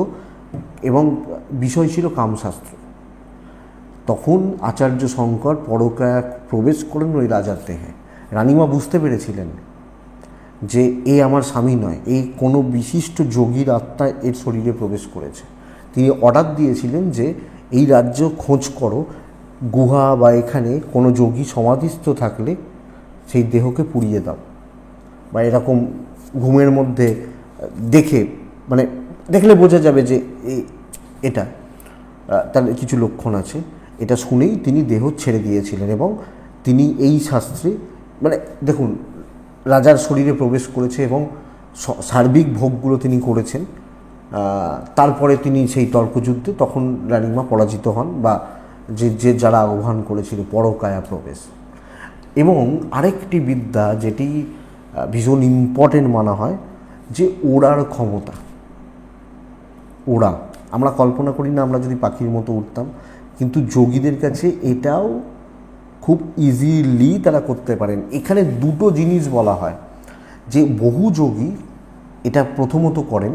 এবং বিষয় ছিল কামশাস্ত্র। তখন আচার্য শঙ্কর পরকায়া প্রবেশ করেন ওই রাজার দেহে। রানীমা বুঝতে পেরেছিলেন যে এ আমার স্বামী নয়, এই কোনো বিশিষ্ট যোগীর আত্মা এর শরীরে প্রবেশ করেছে। তিনি অর্ডার দিয়েছিলেন যে এই রাজ্য খোঁজ করো, গুহা বা এখানে কোনো যোগী সমাধিস্থ থাকলে সেই দেহকে পুড়িয়ে দাও, বা এরকম ঘুমের মধ্যে মানে দেখলে বোঝা যাবে যে এটা তার কিছু লক্ষণ আছে। এটা শুনেই তিনি দেহ ছেড়ে দিয়েছিলেন, এবং তিনি এই শাস্ত্রে, মানে দেখুন, রাজার শরীরে প্রবেশ করেছে এবং সার্বিক ভোগগুলো তিনি করেছেন। তারপরে তিনি সেই তর্কযুদ্ধে, তখন রানীমা পরাজিত হন, বা যে যারা আহ্বান করেছিল, পরকায়া প্রবেশ। এবং আরেকটি বিদ্যা যেটি ভীষণ ইম্পর্টেন্ট মানা হয়, যে ওড়ার ক্ষমতা। ওড়া আমরা কল্পনা করি না আমরা যদি পাখির মতো উঠতাম, কিন্তু যোগীদের কাছে এটাও খুব ইজিলি তারা করতে পারেন। এখানে দুটো জিনিস বলা হয়, যে বহু যোগী এটা প্রথমত করেন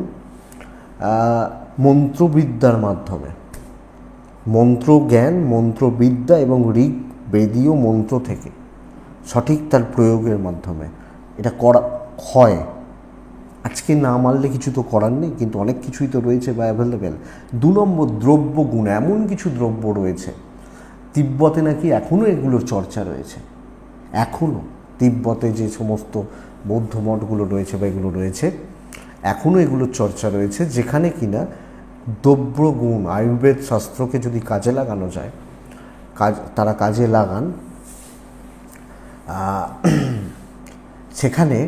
মন্ত্রবিদ্যার মাধ্যমে, মন্ত্রজ্ঞান, মন্ত্রবিদ্যা এবং ঋগ্বেদীয় মন্ত্র থেকে সঠিক তার প্রয়োগের মাধ্যমে এটা করা হয়। আজকে না মানলে কিছু তো করার নেই, কিন্তু অনেক কিছুই তো রয়েছে বা অ্যাভেলেবেল। 2 নম্বর, দ্রব্যগুণ। এমন কিছু দ্রব্য রয়েছে তিব্বতে নাকি এখনও এগুলোর চর্চা রয়েছে। এখনও তিব্বতে যে সমস্ত বৌদ্ধ মঠগুলো রয়েছে বা এগুলো রয়েছে, এখনও এগুলোর চর্চা রয়েছে, যেখানে কিনা দ্রব্যগুণ, আয়ুর্বেদ শাস্ত্রকে যদি কাজে লাগানো যায়, তারা কাজে লাগান, সেখানে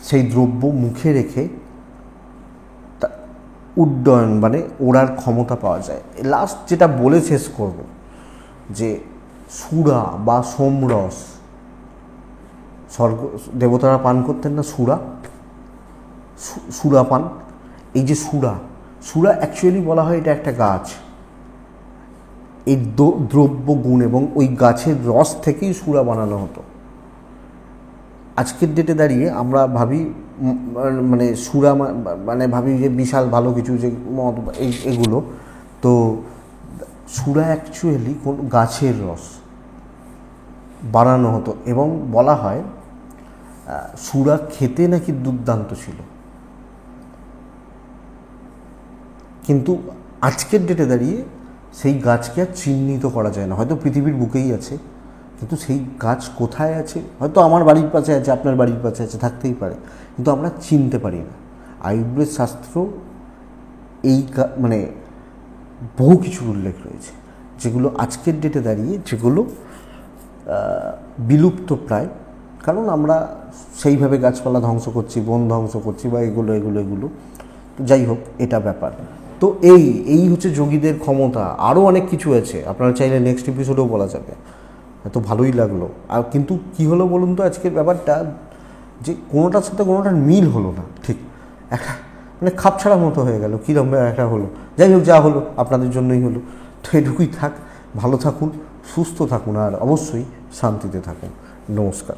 সেই দ্রব্য মুখে রেখে উড্ডয়ন মানে ওড়ার ক্ষমতা পাওয়া যায়। লাস্ট যেটা বলে শেষ করব, যে সুরা বা সোমরস, স্বর্গ দেবতারা পান করতেন না সুরা পান। এই যে সুরা অ্যাকচুয়ালি বলা হয় এটা একটা গাছ। এই দ্রব্য গুণ এবং ওই গাছের রস থেকেই সুরা বানানো হতো। আজকের ডেটে দাঁড়িয়ে আমরা ভাবি মানে সুরা মানে ভাবি যে বিশাল ভালো কিছু, যে মদ এগুলো, তো সুরা অ্যাকচুয়ালি কোন গাছের রস বানানো হতো। এবং বলা হয় সুরা খেতে নাকি দুর্দান্ত ছিল। কিন্তু আজকের ডেটে দাঁড়িয়ে সেই গাছকে আর চিহ্নিত করা যায় না। হয়তো পৃথিবীর বুকেই আছে, কিন্তু সেই গাছ কোথায় আছে, হয়তো আমার বাড়ির পাশে আছে, আপনার বাড়ির পাশে আছে, থাকতেই পারে, কিন্তু আমরা চিনতে পারি না। আয়ুর্বেদ শাস্ত্র এই মানে বহু কিছুর উল্লেখ রয়েছে, যেগুলো আজকের ডেটে দাঁড়িয়ে যেগুলো বিলুপ্ত প্রায়, কারণ আমরা সেইভাবে গাছপালা ধ্বংস করছি, বন ধ্বংস করছি বা এগুলো। তো যাই হোক, এটা ব্যাপার। তো এই হচ্ছে যোগীদের ক্ষমতা। আরও অনেক কিছু আছে, আপনারা চাইলে নেক্সট এপিসোডেও বলা যাবে। এত ভালোই লাগলো। আর কিন্তু কি হলো বলুন তো, আজকের ব্যাপারটা যে কোনোটার সাথে কোনোটার মিল হলো না, ঠিক একটা মানে খাপ ছাড়া মতো হয়ে গেল, কীরকম একটা হলো। যাই হোক, যা হলো আপনাদের জন্যই হলো। তো এটুকুই থাক। ভালো থাকুন, সুস্থ থাকুন, আর অবশ্যই শান্তিতে থাকুন। নমস্কার।